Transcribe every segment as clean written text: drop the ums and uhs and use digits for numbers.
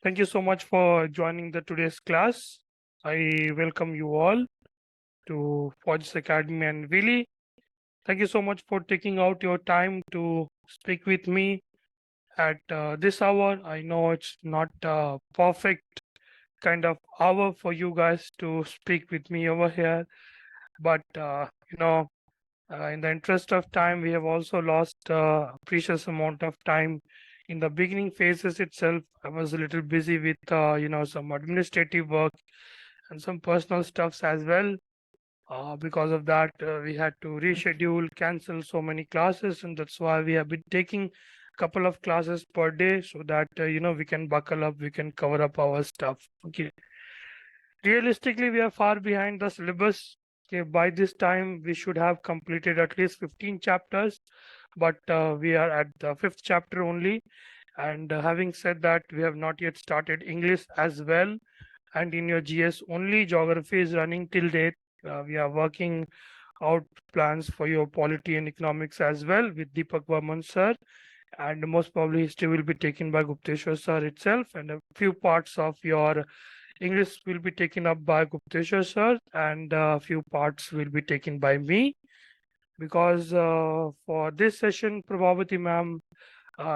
Thank you so much for joining the today's class. I welcome you all to Faujis Academy and Willy. Thank you so much for taking out your time to speak with me at this hour. I know it's not a perfect kind of hour for you guys to speak with me over here, but in the interest of time, we have also lost a precious amount of time in the beginning phases itself. I was a little busy with some administrative work and some personal stuffs as well. Because of that, we had to reschedule, cancel so many classes, and that's why we have been taking a couple of classes per day so that we can buckle up, we can cover up our stuff. Okay. Realistically, we are far behind the syllabus. Okay, by this time we should have completed at least 15 chapters, but we are at the 5th chapter only. And having said that, we have not yet started English as well. And in your GS, only geography is running till date. We are working out plans for your polity and economics as well with Deepak Varman sir. And most probably history will be taken by Gupteshwar sir itself, and a few parts of your English will be taken up by Gupteshwar sir, and a few parts will be taken by me, because for this session Prabhavati ma'am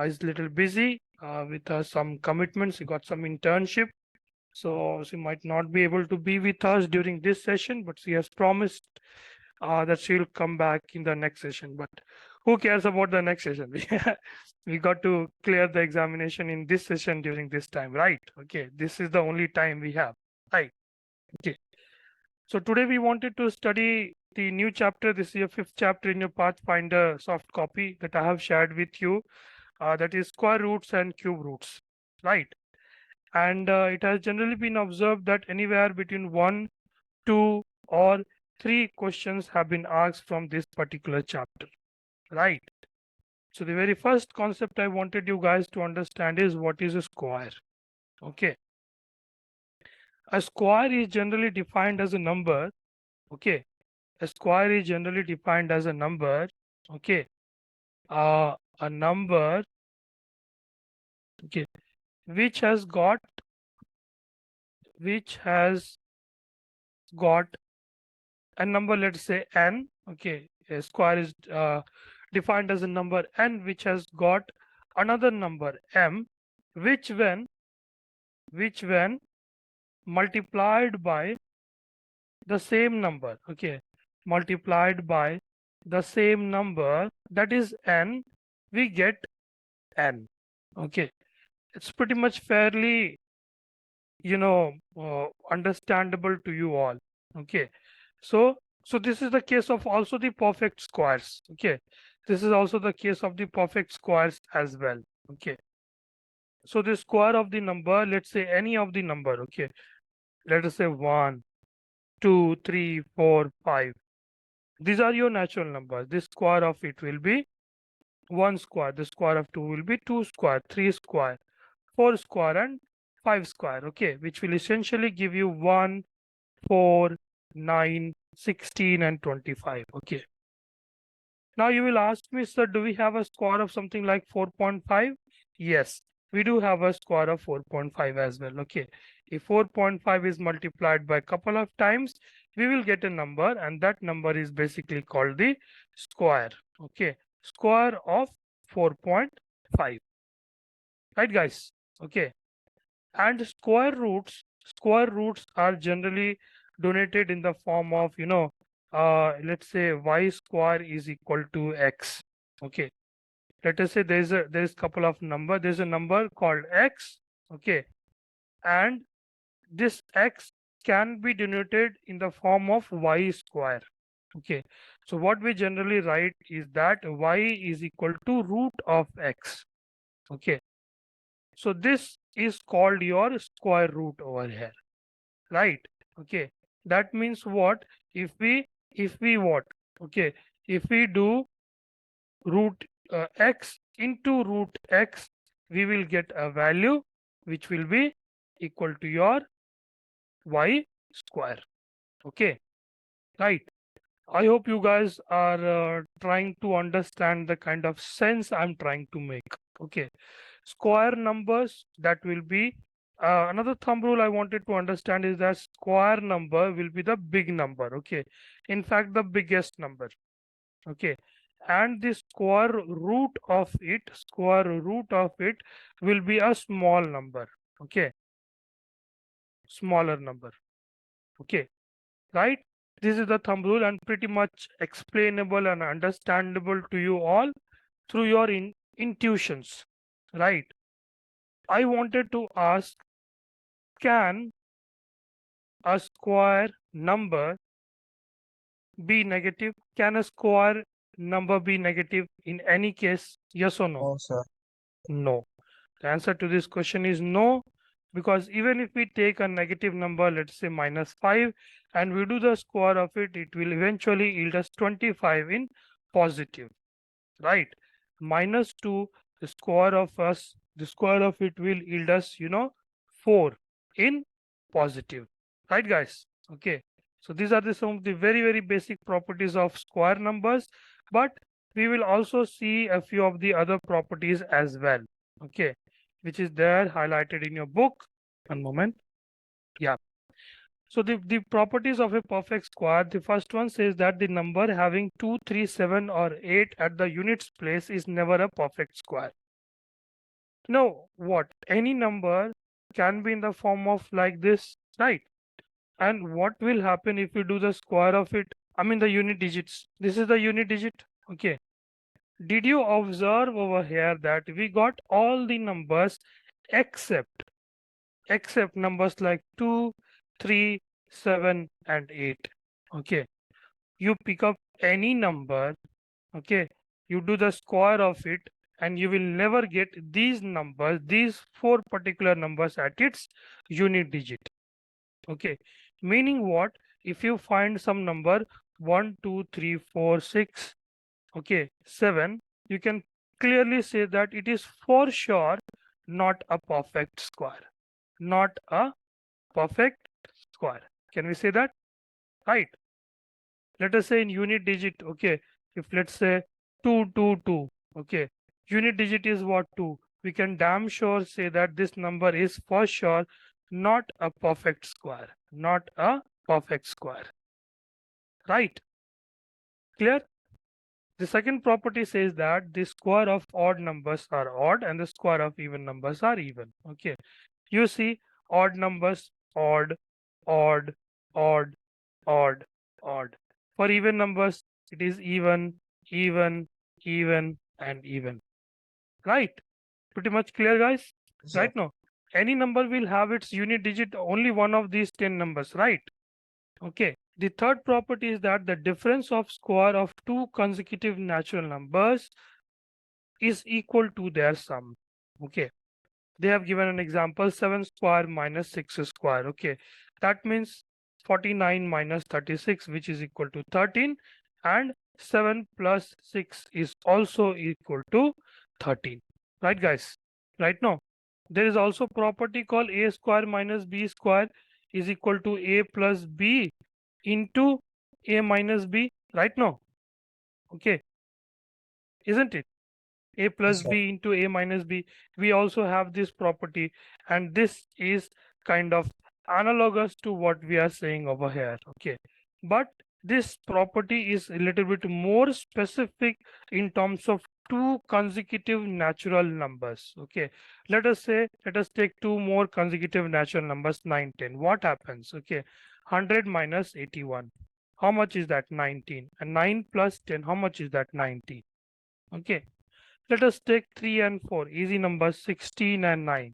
is little busy with some commitments. She got some internship, so she might not be able to be with us during this session, but she has promised that she'll come back in the next session. But who cares about the next session? We got to clear the examination in this session during this time, right? Okay, this is the only time we have, right? Okay. So today we wanted to study the new chapter. This is your 5th chapter in your Pathfinder soft copy that I have shared with you. That is square roots and cube roots, right? And it has generally been observed that anywhere between 1, 2, or 3 questions have been asked from this particular chapter, right? So the very first concept I wanted you guys to understand is what is a square. Okay. A square is generally defined as a number. Okay. A square is generally defined as a number. Okay. A number, okay, which has got a number, let's say n. Okay, a square is defined as a number n which has got another number m, which when multiplied by the same number, okay, multiplied by the same number, that is n, we get n. Okay, it's pretty much fairly understandable to you all. Okay, so this is the case of also the perfect squares. Okay, this is also the case of the perfect squares as well. Okay, so the square of the number, let's say any of the number, okay, let us say 1, 2, 3, 4, 5, these are your natural numbers. The square of it will be 1 square, the square of 2 will be 2 square, 3 square, 4 square, and 5 square. Okay, which will essentially give you 1, 4, 9, 16, and 25. Okay, now you will ask me, sir, do we have a square of something like 4.5? Yes, we do have a square of 4.5 as well. Okay, if 4.5 is multiplied by a couple of times, we will get a number, and that number is basically called the square. Okay, square of 4.5, right guys? Okay, and square roots are generally donated in the form of let's say y square is equal to x. Okay, let us say there's couple of number, there's a number called x. Okay, and this x can be denoted in the form of y square. Okay, so what we generally write is that y is equal to root of x. Okay, so this is called your square root over here, right? Okay, that means what? If we what? Okay, if we do root x into root x, we will get a value which will be equal to your y square. Okay, right? I hope you guys are trying to understand the kind of sense I'm trying to make. Okay, square numbers, that will be Another thumb rule I wanted to understand is that square number will be the big number. Okay, in fact, the biggest number. Okay, and the square root of it will be a small number. Okay, smaller number. Okay, right? This is the thumb rule and pretty much explainable and understandable to you all through your intuitions, right? I wanted to ask, can a square number be negative? Can a square number be negative in any case? Yes or no? No, sir. No. The answer to this question is no, because even if we take a negative number, let's say -5, and we do the square of it, it will eventually yield us 25 in positive, right? -2, the square of it will yield us, 4 in positive, right, guys? Okay, so these are some of the very, very basic properties of square numbers, but we will also see a few of the other properties as well, okay, which is there highlighted in your book. One moment. Yeah. So the properties of a perfect square, the first one says that the number having 2, 3, 7 or 8 at the units place is never a perfect square. Now what? Any number can be in the form of like this, right? And what will happen if we do the square of it? I mean the unit digits. This is the unit digit. Okay. Did you observe over here that we got all the numbers except numbers like 2, 3, 7 and 8. Okay, you pick up any number, okay, you do the square of it, and you will never get these numbers, these 4 particular numbers at its unit digit. Okay, meaning what? If you find some number 1, 2, 3, 4, 6, okay, 7, you can clearly say that it is for sure not a perfect square. Not a perfect square. Can we say that? Right. Let us say in unit digit, okay, if let's say 222, okay, unit digit is what? 2. We can damn sure say that this number is for sure not a perfect square. Not a perfect square. Right. Clear? The second property says that the square of odd numbers are odd and the square of even numbers are even. Okay. You see odd numbers, odd, odd, odd, odd, odd. For even numbers, it is even, even, even, and even. Right? Pretty much clear, guys? Sir. Right now, any number will have its unit digit only one of these 10 numbers, right? Okay. The third property is that the difference of square of two consecutive natural numbers is equal to their sum. Okay. They have given an example 7 square minus 6 square. Okay, that means 49 minus 36, which is equal to 13, and 7 plus 6 is also equal to 13. Right, guys? Right now, there is also property called a square minus b square is equal to a plus b into a minus b. Right now, okay, isn't it? A plus Yes, sir. b into a minus b, we also have this property, and this is kind of analogous to what we are saying over here. Okay, but this property is a little bit more specific in terms of two consecutive natural numbers. Okay, let us take two more consecutive natural numbers, 9, 10. What happens? Okay, 100 minus 81, how much is that? 19. And 9 plus 10, how much is that? 90. Okay, let us take 3 and 4, easy numbers, 16 and 9.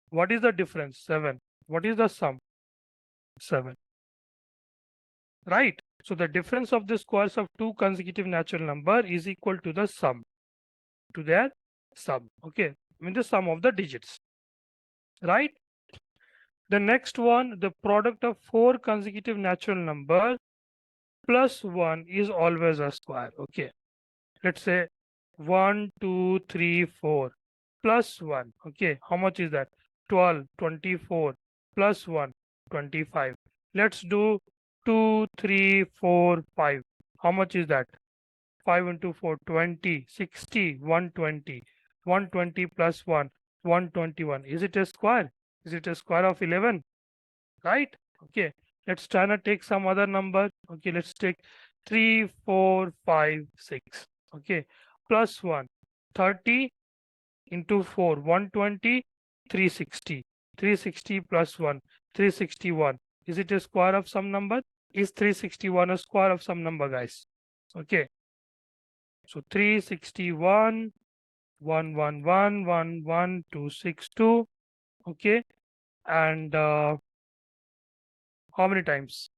What is the difference? 7. What is the sum? 7. Right? So the difference of the squares of two consecutive natural number is equal to the sum, to their sum. Okay, I mean the sum of the digits. Right? The next one, the product of 4 consecutive natural number plus 1 is always a square. Okay, let's say 1, 2, 3, 4 plus 1. Okay, how much is that? 12, 24 plus 1, 25. Let's do 2, 3, 4, 5. How much is that? 5 into 4, 20, 60, 120. 120 plus 1, 121. Is it a square? Is it a square of 11? Right? Okay. Let's try to take some other number. Okay, let's take 3, 4, 5, 6. Okay. Plus 1. 30 into 4. 120. 360. 360 plus 1. 361. Is it a square of some number? Is 361 a square of some number, guys? Okay. So 361, 111, 11262. Okay. And how many times?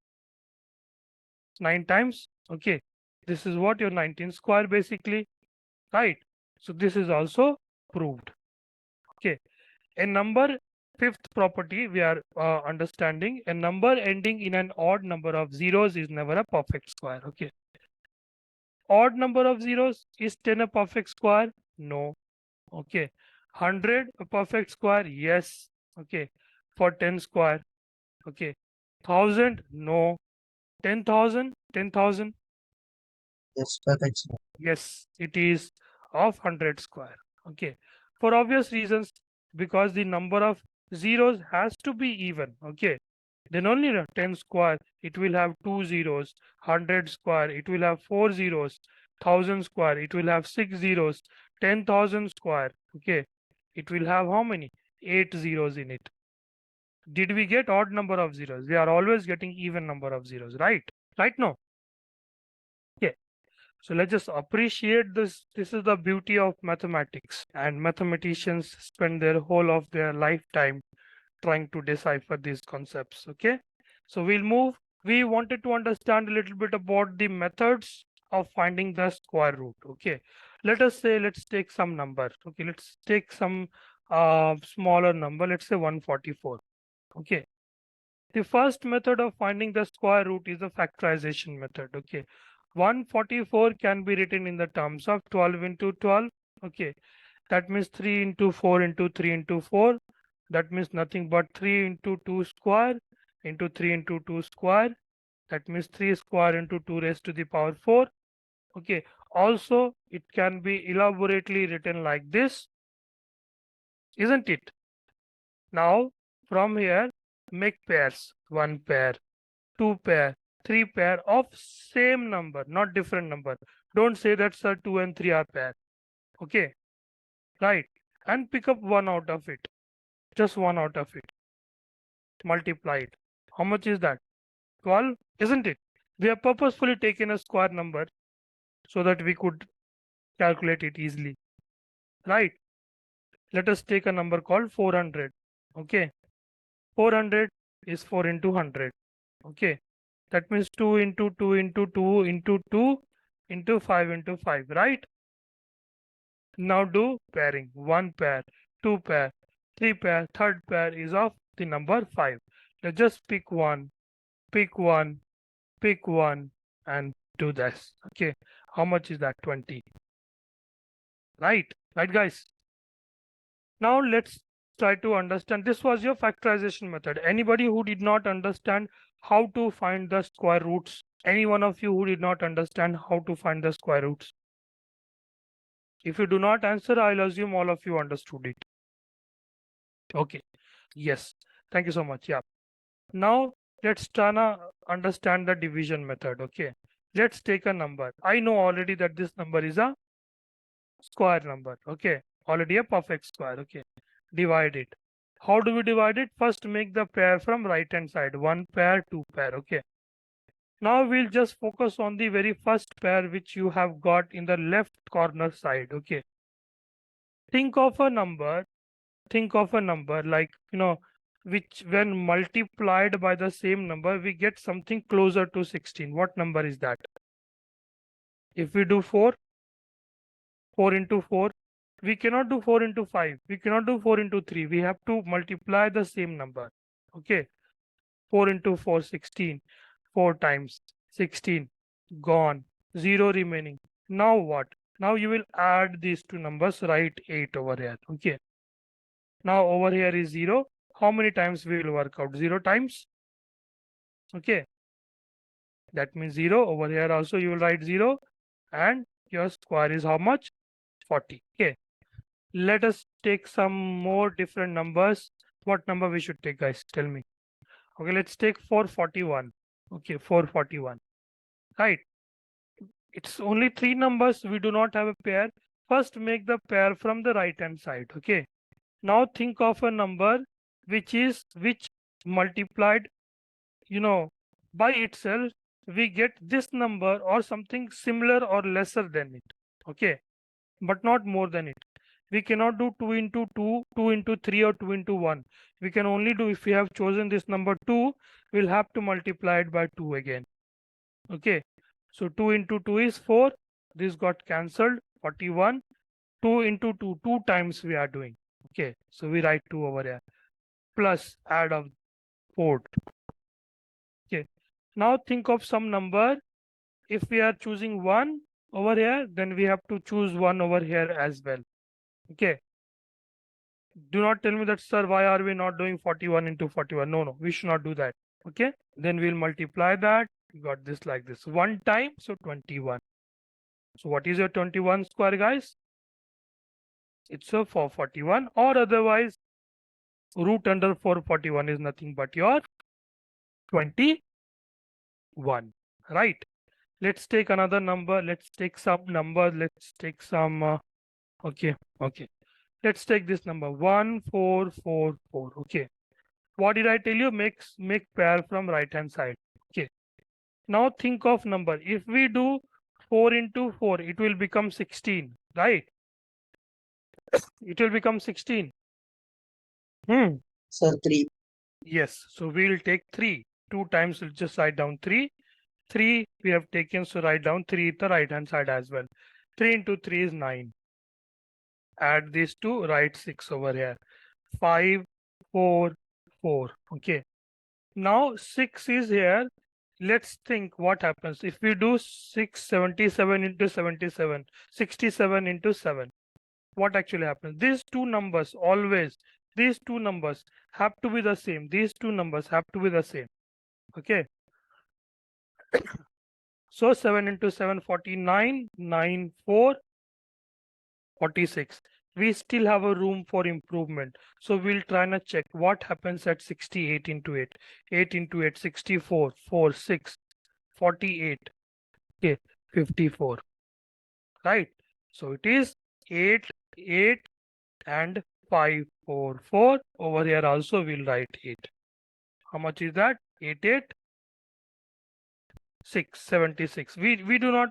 9 times. Okay. This is what your 19 square basically. Right. So this is also proved. Okay. A number, fifth property we are understanding, a number ending in an odd number of zeros is never a perfect square. Okay. Odd number of zeros, is 10 a perfect square? No. Okay. 100 a perfect square? Yes. Okay. For 10 square. Okay. 1000? No. 10,000? 10,000? Yes, perfect. Yes, it is of 100 square. Okay. For obvious reasons, because the number of zeros has to be even. Okay. Then only 10 square, it will have 2 zeros. 100 square, it will have 4 zeros. 1000 square, it will have 6 zeros. 10,000 square, okay, it will have how many? 8 zeros in it. Did we get odd number of zeros? We are always getting even number of zeros, right? Right now. Okay. So let's just appreciate this. This is the beauty of mathematics, and mathematicians spend their whole of their lifetime trying to decipher these concepts. Okay. So we'll move. We wanted to understand a little bit about the methods of finding the square root. Okay. Let us say, let's take some number. Okay. Let's take some smaller number. Let's say 144. Okay. The first method of finding the square root is the factorization method. Okay. 144 can be written in the terms of 12 into 12. Okay. That means 3 into 4 into 3 into 4. That means nothing but 3 into 2 square into 3 into 2 square. That means 3 square into 2 raised to the power 4. Okay. Also, it can be elaborately written like this, isn't it? Now, from here, make pairs. 1 pair, 2 pair, 3 pair of same number, not different number. Don't say that sir 2 and 3 are pair. Okay. Right. And pick up one out of it. Just one out of it. Multiply it. How much is that? 12, isn't it? We have purposefully taken a square number so that we could calculate it easily. Right. Let us take a number called 400. Okay. 400 is 4 into 100. Okay. That means 2 into 2 into 2 into 2 into 5 into 5. Right. Now do pairing. 1 pair, 2 pair, 3 pair, third pair is of the number 5. Let's just pick one, pick one, pick one, and do this. Okay. How much is that? 20. Right. Right, guys. Now let's try to understand. This was your factorization method. Anybody who did not understand how to find the square roots? Any one of you who did not understand how to find the square roots? If you do not answer, I'll assume all of you understood it. Okay. Yes. Thank you so much. Yeah. Now let's try to understand the division method. Okay. Let's take a number. I know already that this number is a square number. Okay. Already a perfect square. Okay. Divide it. How do we divide it? First make the pair from right hand side. 1 pair, 2 pair. Okay. Now we'll just focus on the very first pair which you have got in the left corner side. Okay. Think of a number. Think of a number like, which when multiplied by the same number, we get something closer to 16. What number is that? If we do 4 into 4, we cannot do 4 into 5. We cannot do 4 into 3. We have to multiply the same number. Okay. 4 into 4, 16. 4 times 16. Gone. 0 remaining. Now what? Now you will add these two numbers, write 8 over here. Okay. Now over here is 0. How many times we will work out? 0 times. Okay. That means 0. Over here also you will write 0. And your square is how much? 40. Okay. Let us take some more different numbers. What number we should take, guys? Tell me. Okay, let's take 441. Okay, 441. Right. It's only three numbers. We do not have a pair. First, make the pair from the right hand side. Okay. Now think of a number which multiplied, by itself, we get this number or something similar or lesser than it. Okay. But not more than it. We cannot do 2 into 2, 2 into 3, or 2 into 1. We can only do, if we have chosen this number 2, we'll have to multiply it by 2 again. Okay. So 2 into 2 is 4. This got cancelled. 41. 2 into 2, 2 times we are doing. Okay. So we write 2 over here. Plus add of 4. Okay. Now think of some number. If we are choosing 1 over here, then we have to choose 1 over here as well. Okay. Do not tell me that, sir, why are we not doing 41 into 41? No, we should not do that. Okay. Then we'll multiply that. We got this like this. 1 time, so 21. So what is your 21 square, guys? It's a 441, or otherwise root under 441 is nothing but your 21. Right. Let's take another number. Let's take some number. Let's take some. Okay. Let's take this number 1444. Okay. What did I tell you? Make pair from right hand side. Okay. Now think of number. If we do 4 into 4, it will become 16. Right. It will become 16. Sir, 3. Yes. So we'll take 3. 2 times, we'll just write down 3. 3 we have taken, so write down 3 at the right hand side as well. 3 into 3 is 9. Add these two, write 6 over here. 5, 4, 4. Okay. Now 6 is here. Let's think what happens if we do 677 into 77, 67 into 7. What actually happens? These two numbers always, these two numbers have to be the same. These two numbers have to be the same. Okay. So 7 into 7, 49, 9, 4, 46. We still have a room for improvement. So we'll try and check what happens at 68 into 8. 8 into 8, 64, 4, 6, 48. Okay, 54. Right. So it is 8, 8 and 5, 4, 4. Over here also we'll write 8. How much is that? 8, 8. 676. We do not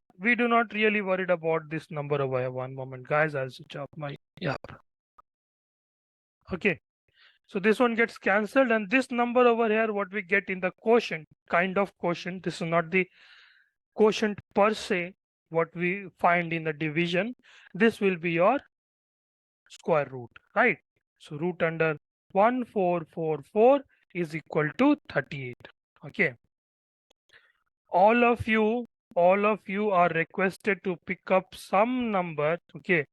really worried about this number over here. One moment, guys. I'll switch off my Okay. So this one gets cancelled, and this number over here, what we get in the quotient, kind of quotient. This is not the quotient per se, what we find in the division. This will be your square root, right? So root under 1444 is equal to 38. Okay. All of you are requested to pick up some number. Okay.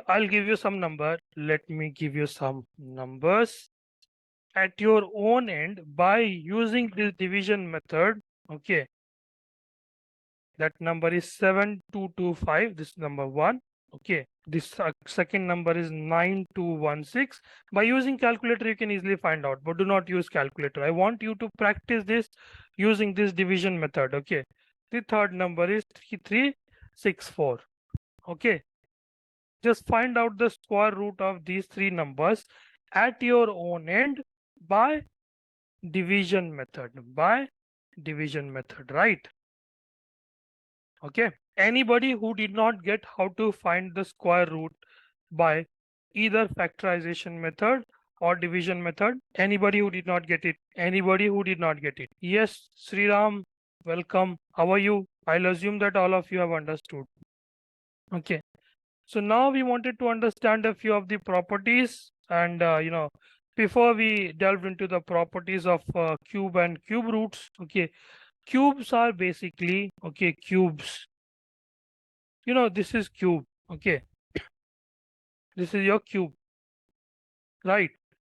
I'll give you some number. Let me give you some numbers at your own end by using this division method. Okay. That number is 7225. This number 1. Okay. This second number is 9216. By using calculator, you can easily find out, but do not use calculator. I want you to practice this using this division method. Okay. The third number is 3364. Okay. Just find out the square root of these three numbers at your own end by division method. Right? Okay. Anybody who did not get how to find the square root by either factorization method or division method? Anybody who did not get it? Yes, Sriram, welcome. How are you? I'll assume that all of you have understood. Okay. So now we wanted to understand a few of the properties, and before we delve into the properties of cube and cube roots. Okay, cubes are basically cubes. This is cube. Okay, this is your cube, right?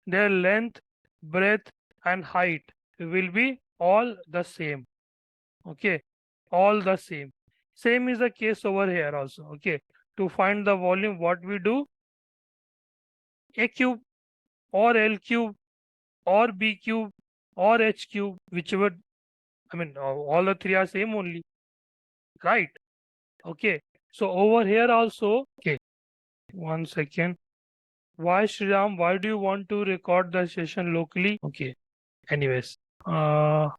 Their length, breadth, and height will be all the same. Okay, all the same. Same is the case over here also. Okay. To find the volume, what we do? A cube. or L cube or B cube or H cube, whichever, I mean, all the three are same only, right? Okay. So over here also, okay, 1 second. Why Shriram? Why do you want to record the session locally? Okay. Anyways, what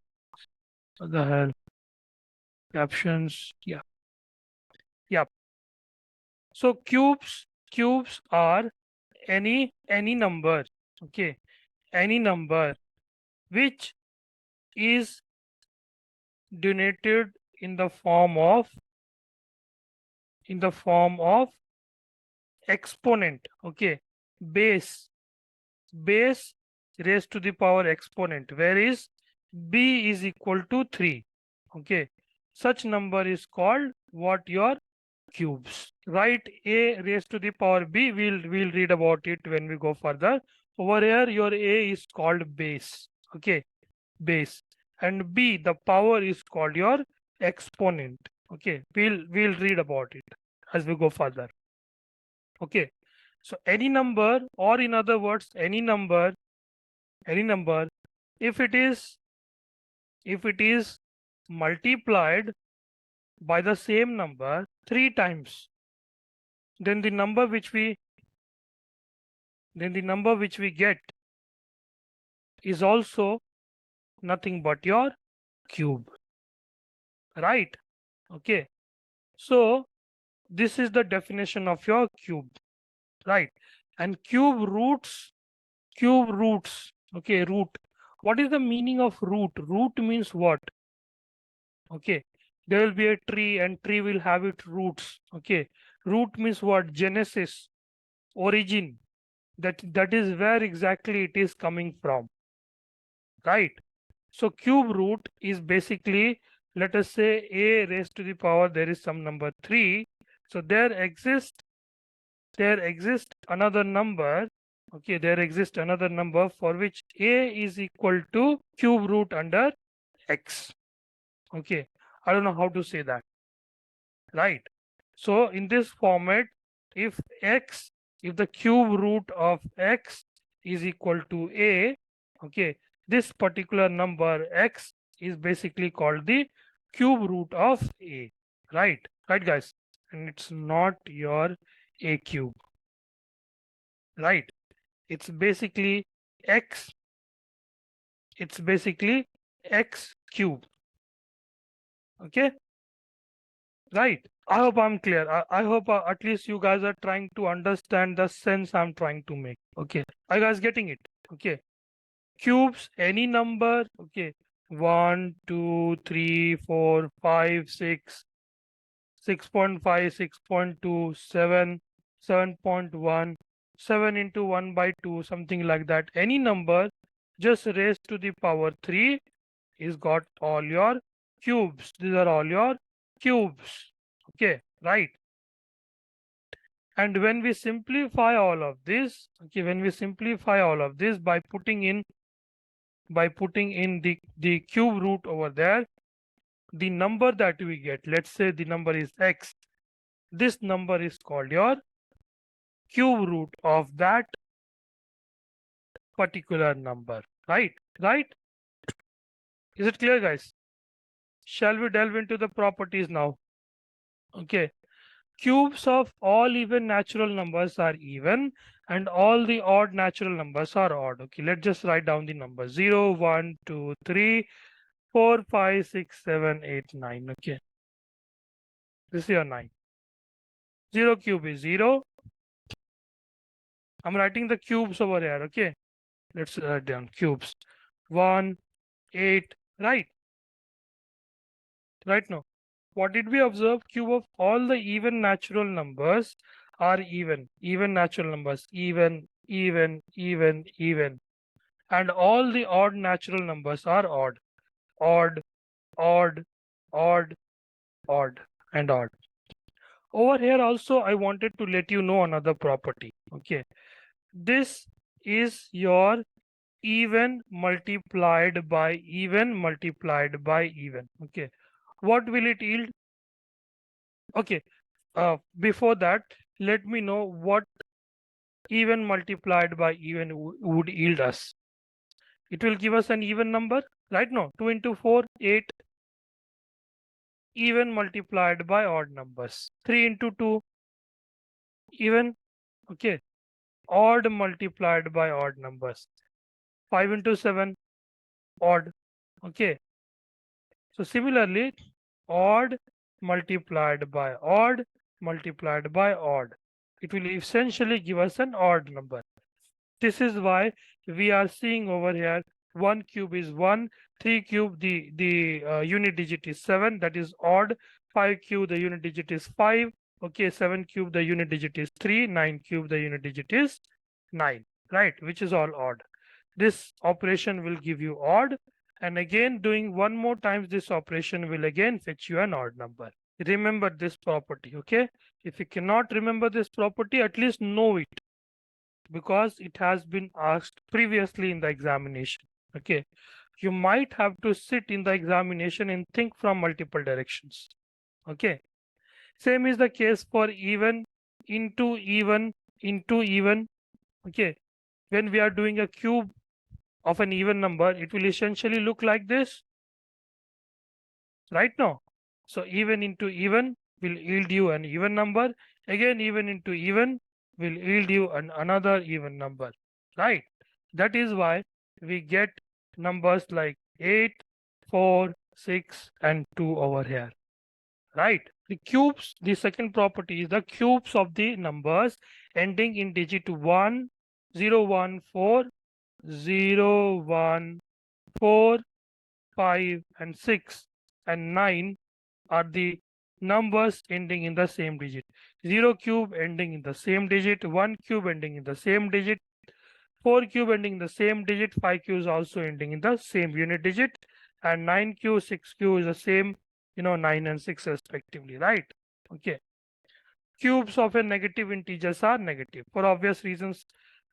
the hell? Captions. Yeah. Yeah. So cubes are any number. Okay. Any number which is denoted in the form of exponent. Okay. Base raised to the power exponent, where is b is equal to 3. Okay, such number is called what? Your cubes. Write a raised to the power b. We'll read about it when we go further. Over here your a is called base. Okay, base, and b, the power, is called your exponent. Okay, we'll read about it as we go further. Okay, so any number, or in other words, any number, if it is multiplied by the same number 3 times, then the number which we get is also nothing but your cube, right? Okay, so this is the definition of your cube, right? And cube roots. Okay, root. What is the meaning of root? Root means what? Okay, there will be a tree and tree will have its roots. Okay, root means what? Genesis, origin. That is where exactly it is coming from, right? So cube root is basically, let us say a raised to the power, there is some number 3. So there exists another number. Okay, there exists another number for which a is equal to cube root under x. Okay, I don't know how to say that, right? So in this format, if the cube root of x is equal to a, okay, this particular number x is basically called the cube root of a, right? Right, guys? And it's not your a cube, right? It's basically x cube. Okay, right? I hope I'm clear. I hope at least you guys are trying to understand the sense I'm trying to make. Okay, are you guys getting it? Okay, cubes, any number. Okay, 1 2 3 4 5 6 6.5 6.2 7 7.1 7 into 1 by 2, something like that. Any number just raised to the power 3 is got all your cubes. These are all your cubes. Okay, right? And when we simplify all of this, okay, by putting in the cube root over there, the number that we get, let's say the number is x, this number is called your cube root of that particular number, right? Is it clear, guys? Shall we delve into the properties now? Okay, cubes of all even natural numbers are even, and all the odd natural numbers are odd. Okay, let's just write down the numbers: 0 1 2 3 4 5 6 7 8 9. Okay, this is your 9. 0 cube is 0. I'm writing the cubes over here. Okay, let's write down cubes. 1 8, right? Now, what did we observe? Cube of all the even natural numbers are even natural numbers, even, and all the odd natural numbers are odd, odd, odd, odd, odd, and odd. Over here also, I wanted to let you know another property. Okay, this is your even multiplied by even multiplied by even. Okay, what will it yield? Okay, before that, let me know what even multiplied by even would yield us. It will give us an even number, right? No, 2 into 4, 8, even multiplied by odd numbers. 3 into 2, even, okay, odd multiplied by odd numbers. 5 into 7, odd, okay. So similarly, odd multiplied by odd multiplied by odd. It will essentially give us an odd number. This is why we are seeing over here 1 cube is 1, 3 cube the unit digit is 7, that is odd. 5 cube the unit digit is 5, okay. 7 cube the unit digit is 3, 9 cube the unit digit is 9, right, which is all odd. This operation will give you odd, and again doing one more times this operation will again fetch you an odd number. Remember this property, okay. If you cannot remember this property, at least know it, because it has been asked previously in the examination, okay. You might have to sit in the examination and think from multiple directions, okay. Same is the case for even into even into even, okay. When we are doing a cube of an even number, it will essentially look like this, right? Now, so even into even will yield you an even number. Again, even into even will yield you another even number, right? That is why we get numbers like 8, 4, 6 and 2 over here, right? The cubes, the second property is the cubes of the numbers ending in digit 1, 0, 1, 4, 0, 1, 4, 5 and 6 and 9 are the numbers ending in the same digit. 0 cube ending in the same digit, 1 cube ending in the same digit, 4 cube ending in the same digit, 5 cubes also ending in the same unit digit, and 9 cube, 6 cube is the same, 9 and 6 respectively, right? Okay. Cubes of a negative integers are negative for obvious reasons.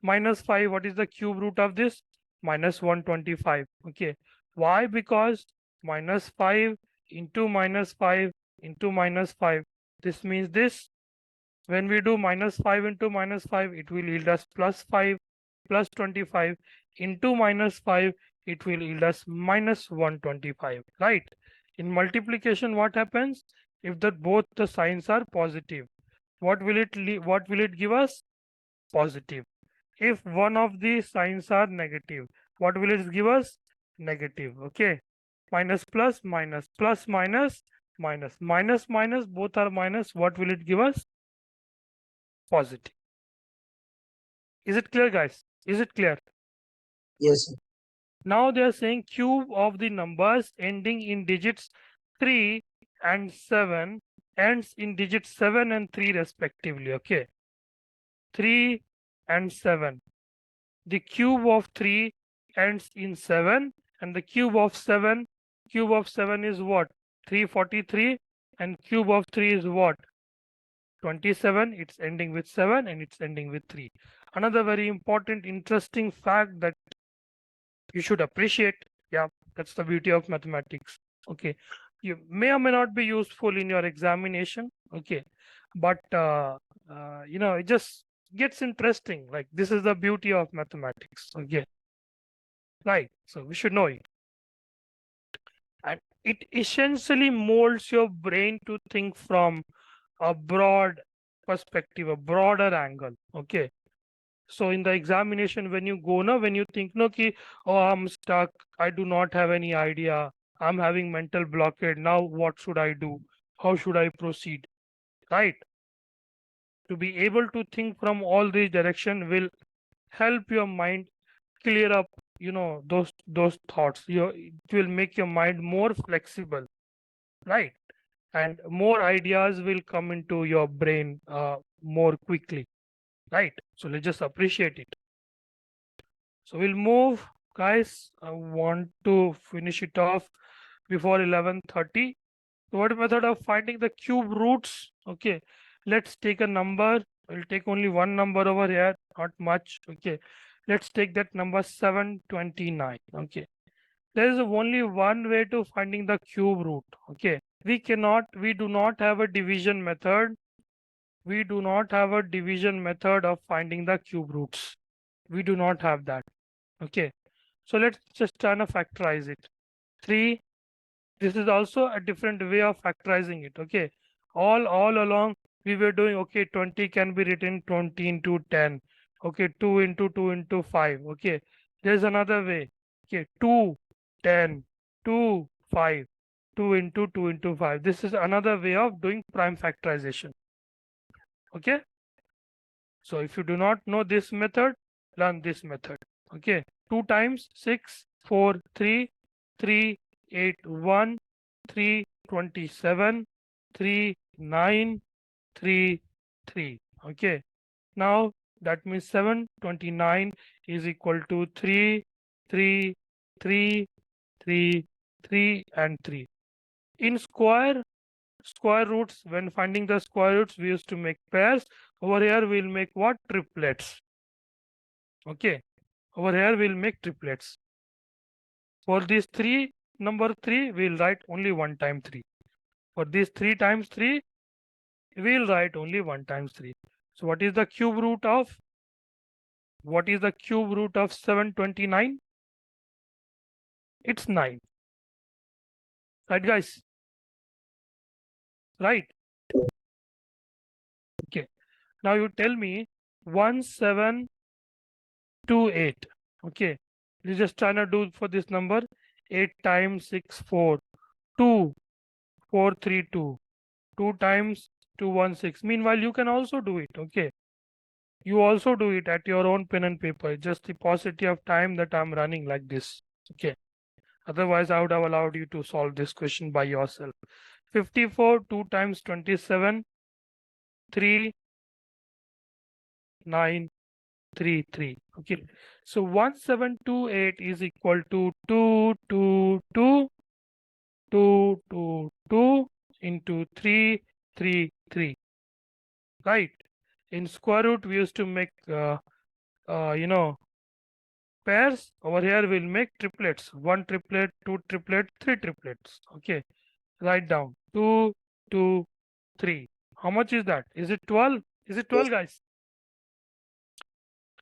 -5, what is the cube root of this? -125. Okay. Why? Because -5 into -5 into -5. This means this. When we do -5 into -5, it will yield us +5, plus 25 into -5, it will yield us -125, right? In multiplication, what happens? If both the signs are positive, what will it give us? Positive. If one of the signs are negative, what will it give us? Negative. Okay. Minus plus minus plus minus minus minus minus, both are minus. What will it give us? Positive. Is it clear, guys? Is it clear? Yes, sir. Now they are saying cube of the numbers ending in digits 3 and 7 ends in digits 7 and 3 respectively. Okay. 3 and 7. The cube of 3 ends in 7, and the cube of 7 is what? 343, and cube of 3 is what? 27. It's ending with 7 and it's ending with 3. Another very important interesting fact that you should appreciate. Yeah, that's the beauty of mathematics. Okay, you may or may not be useful in your examination. Okay, but it just gets interesting. Like, this is the beauty of mathematics. Okay, right? So we should know it, and it essentially molds your brain to think from a broad perspective, a broader angle. Okay. So in the examination, when you go now, when you think, no, ki, oh, I'm stuck, I do not have any idea, I'm having mental blockade, now what should I do? How should I proceed? Right? To be able to think from all these direction will help your mind clear up, those thoughts. It will make your mind more flexible, right? And more ideas will come into your brain more quickly, right? So let's just appreciate it. So we'll move, guys. I want to finish it off before 11:30. So what method of finding the cube roots? Okay, let's take a number. We'll take only one number over here, not much. Okay, let's take that number 729. Okay, there is only one way to finding the cube root. Okay, we do not have a division method. we do not have a division method of finding the cube roots. We do not have that. Okay. So let's just try to factorize it. 3. This is also a different way of factorizing it. Okay. All along we were doing, okay, 20 can be written 20 into 10. Okay, 2 into 2 into 5. Okay. There's another way. Okay, 2, 10, 2, 5. 2 into 2 into 5. This is another way of doing prime factorization. Okay. So if you do not know this method, learn this method. Okay. 2 times 6, 4, 3, 3, 8, 1, 3, 27, 3, 9, 3, 3. Okay. Now that means 729 is equal to 3, 3, 3, 3, 3 and 3. In square roots, when finding the square roots, we used to make pairs. Over here we'll make what? Triplets. Okay. Over here we'll make triplets. For this 3, number 3, we'll write only 1 time 3. For this 3 times 3, we'll write only 1 times 3. So what is the cube root of 729? It's 9. Right, guys? Right? Okay. Now you tell me 1728. Okay. You just trying to do for this number 8 times 6, 4, 2, 4, 3, 2. 2 times 2, 1, 6. Meanwhile, you can also do it. Okay. You also do it at your own pen and paper. Just the paucity of time that I'm running like this. Okay. Otherwise, I would have allowed you to solve this question by yourself. 54, 2 times 27, 3, 9, 3, 3. Okay. So 1728 is equal to 2, 2, 2, 2, 2, 2 into 3, 3, 3. Right. In square root, we used to make, pairs. Over here, we'll make triplets. 1 triplet, 2 triplet, 3 triplets. Okay. Write down 2, 2, 3. How much is that? Is it 12? Is it 12, guys?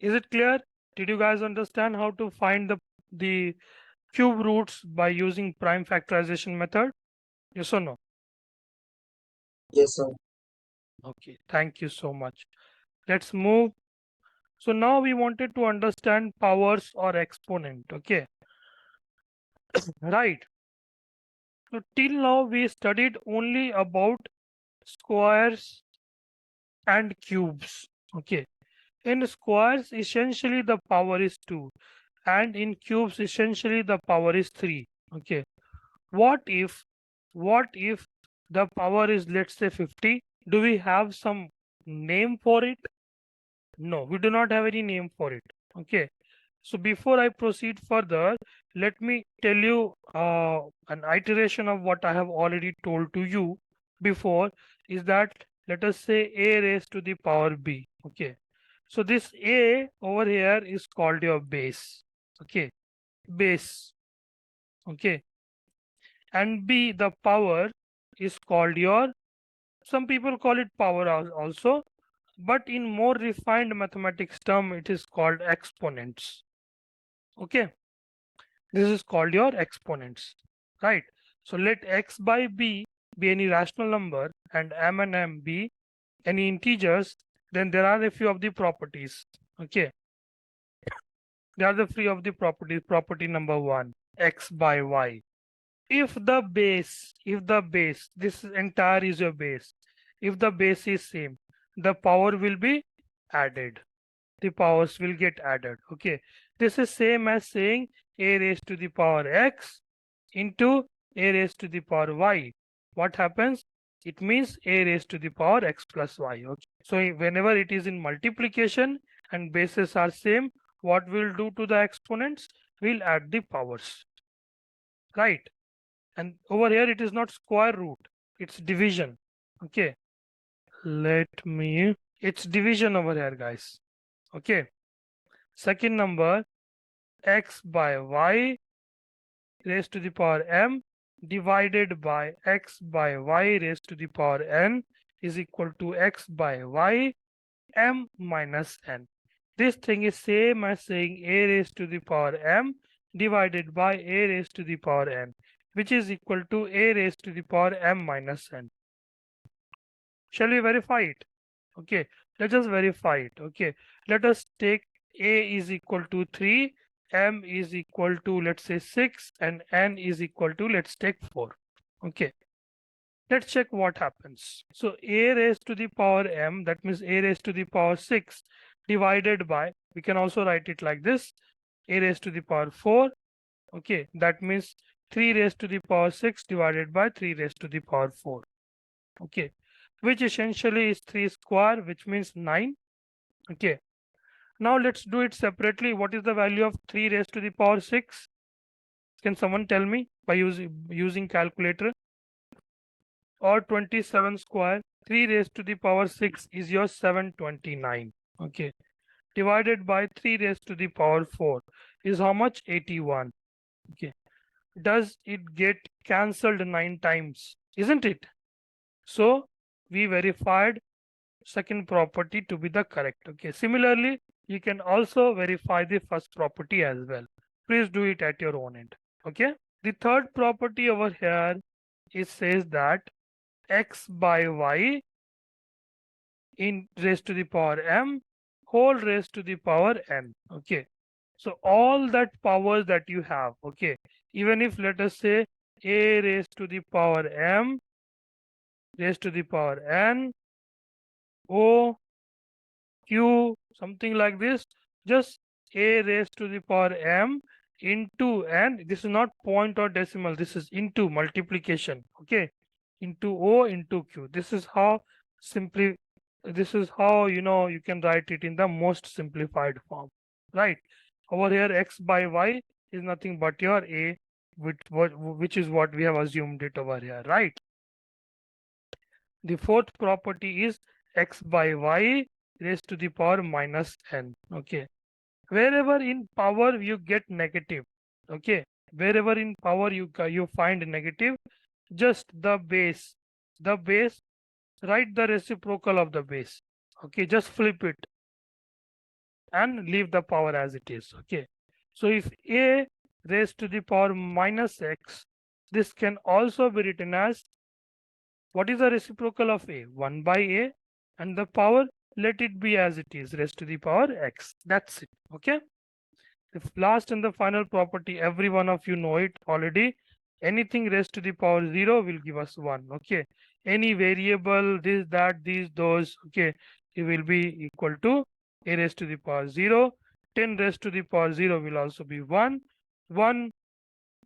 Is it clear? Did you guys understand how to find the cube roots by using prime factorization method? Yes or no? Yes, sir. Okay. Thank you so much. Let's move. So now we wanted to understand powers or exponent. Okay. Right. So till now we studied only about squares and cubes. Okay. In squares, essentially the power is 2, and in cubes, essentially the power is 3. Okay. What if the power is, let's say, 50? Do we have some name for it? No, we do not have any name for it. Okay. So before I proceed further, let me tell you an iteration of what I have already told to you before, is that let us say a raised to the power b. Okay. So this a over here is called your base. Okay. Base. Okay. And b, the power, is called your, some people call it power also, but in more refined mathematics term, it is called exponents. Okay. This is called your exponents, right? So let x by b be any rational number and m and m be any integers. Then there are a few of the properties. Okay. There are the few of the properties. Property number 1, x by y. If the base, this entire is your base. If the base is same, the power will be added. The powers will get added. Okay. This is same as saying a raised to the power x into a raised to the power y. What happens? It means a raised to the power x plus y. Okay. So whenever it is in multiplication and bases are same, what we'll do to the exponents? We'll add the powers. Right. And over here it is not square root, it's division. Okay. It's division over here, guys. Okay. Second number, x by y raised to the power m divided by x by y raised to the power n is equal to x by y m minus n. This thing is same as saying a raised to the power m divided by a raised to the power n, which is equal to a raised to the power m minus n. Shall we verify it? Okay, let us verify it. Okay, let us take a is equal to 3, m is equal to, let's say, 6, and n is equal to, let's take 4. Okay, let's check what happens. So a raised to the power m, that means a raised to the power 6 divided by, we can also write it like this, a raised to the power 4. Okay, that means 3 raised to the power 6 divided by 3 raised to the power 4. Okay, which essentially is 3 square, which means 9. Okay, now let's do it separately. What is the value of 3 raised to the power 6? Can someone tell me by using calculator? Or 27 square, 3 raised to the power 6 is your 729. Okay, divided by 3 raised to the power 4 is how much? 81. Okay, does it get cancelled 9 times? Isn't it? So we verified second property to be the correct. Okay, similarly, you can also verify the first property as well. Please do it at your own end. Okay, the third property over here, it says that x by y in raised to the power m whole raised to the power n. Okay, so all that powers that you have, okay, even if let us say a raised to the power m raised to the power n o q something like this, just a raised to the power m into, and this is not point or decimal, this is into multiplication. Okay, into o into q. This is how simply, this is how you can write it in the most simplified form, right? Over here x by y is nothing but your a, which is what we have assumed it over here, right? The fourth property is x by y raised to the power minus n. Okay, wherever in power you get negative, okay, wherever in power you find negative, just the base, write the reciprocal of the base. Okay, just flip it and leave the power as it is. Okay, so if a raised to the power minus x, this can also be written as, what is the reciprocal of a? 1 by a, and the power, let it be as it is, raised to the power x. That's it. Okay, the last and the final property, every one of you know it already. Anything raised to the power 0 will give us 1. Okay, any variable, this, that, these, those, okay, it will be equal to a raised to the power 0. 10 raised to the power 0 will also be 1. 1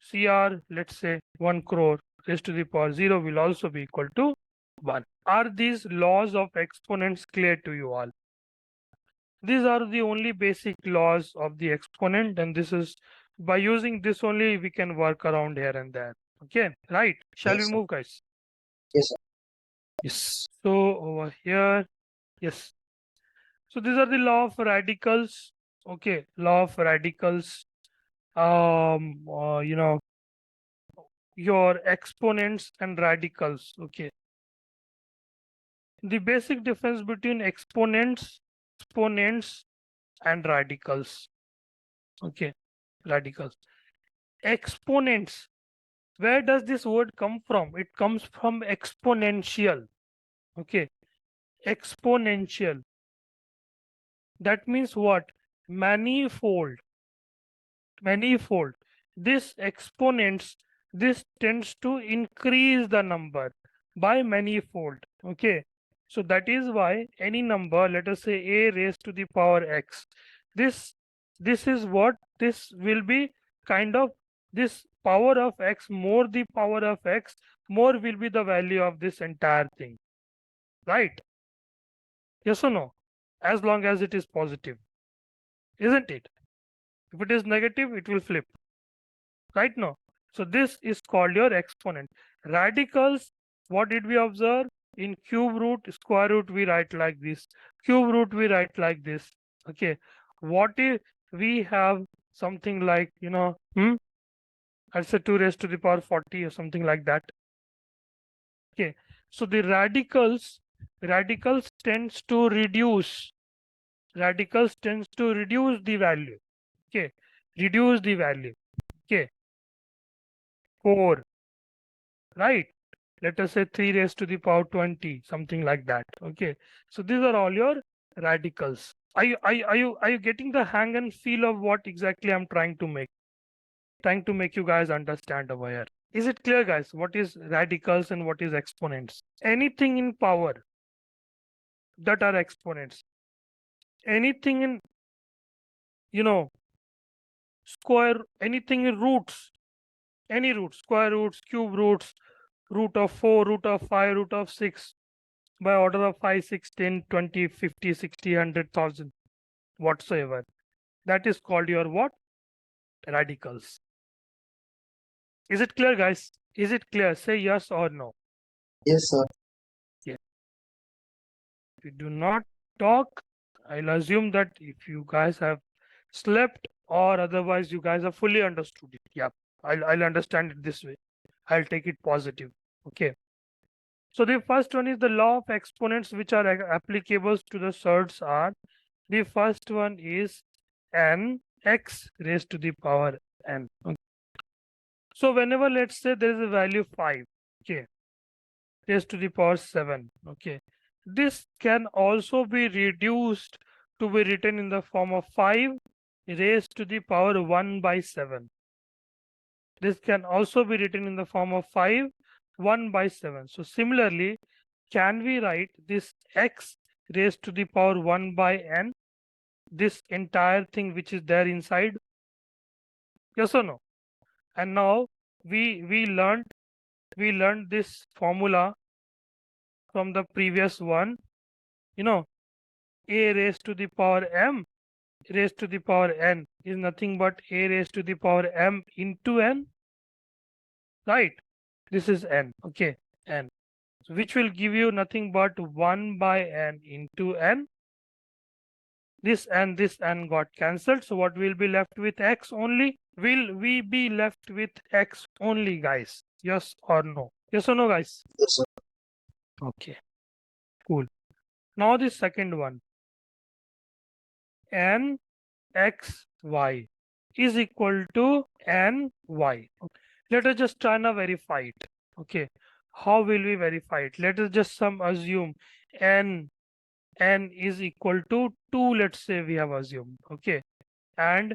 cr, let's say 1 crore raised to the power 0 will also be equal to 1. Are these laws of exponents clear to you all? These are the only basic laws of the exponent, and this is, by using this only we can work around here and there. Okay, right? Shall we Yes, sir. move, guys? Yes, sir. Yes. So over here, yes. So these are the law of radicals. Okay, law of radicals. You know, your exponents and radicals. Okay. The basic difference between exponents and radicals. Okay, radicals. Exponents. Where does this word come from? It comes from exponential. Okay, exponential. That means what? Manifold. Manifold. This exponents, this tends to increase the number by manifold. Okay, so that is why any number, let us say a raised to the power x, this is what this will be, kind of, this power of x, more the power of x, more will be the value of this entire thing, right? Yes or no? As long as it is positive, isn't it? If it is negative, it will flip, right? No, so this is called your exponent. Radicals, what did we observe? In cube root, square root we write like this, cube root we write like this. Okay, what if we have something like, I'd say 2 raised to the power 40 or something like that. Okay, so the radicals radicals tends to reduce. Radicals tends to reduce the value. Okay, reduce the value. Okay, 4, right? Let us say 3 raised to the power 20, something like that. Okay, so these are all your radicals. Are you getting the hang and feel of what exactly I'm trying to make? Trying to make you guys understand over here. Is it clear, guys? What is radicals and what is exponents? Anything in power that are exponents. Anything in, you know, square, anything in roots, any roots, square roots, cube roots, root of 4, root of 5, root of 6, by order of 5, 6, 10, 20, 50, 60, 100,000, whatsoever. That is called your what? Radicals. Is it clear, guys? Is it clear? Say yes or no. Yes, sir. Yes. If you do not talk, I'll assume that if you guys have slept or otherwise you guys have fully understood it. Yeah, I'll understand it this way. I'll take it positive. Okay. So the first one is the law of exponents which are applicable to the surds are. The first one is n x raised to the power n. Okay. So whenever let's say there is a value 5, okay, raised to the power 7, okay, this can also be reduced to be written in the form of 5 raised to the power 1 by 7. This can also be written in the form of 5 1 by 7. So similarly, can we write this x raised to the power 1 by n, this entire thing which is there inside? Yes or no? And now we learned this formula from the previous one, you know, a raised to the power m raised to the power n is nothing but a raised to the power m into n, right? This is n, okay, n. So which will give you nothing but 1 by n into n. This n got cancelled. So what will be left with x only? Will we be left with x only, guys? Yes or no? Yes or no, guys? Yes, sir. Okay, cool. Now the second one, n x y is equal to n y. Let us just try and verify it. Okay, how will we verify it? Let us just assume n is equal to 2, let's say we have assumed, okay, and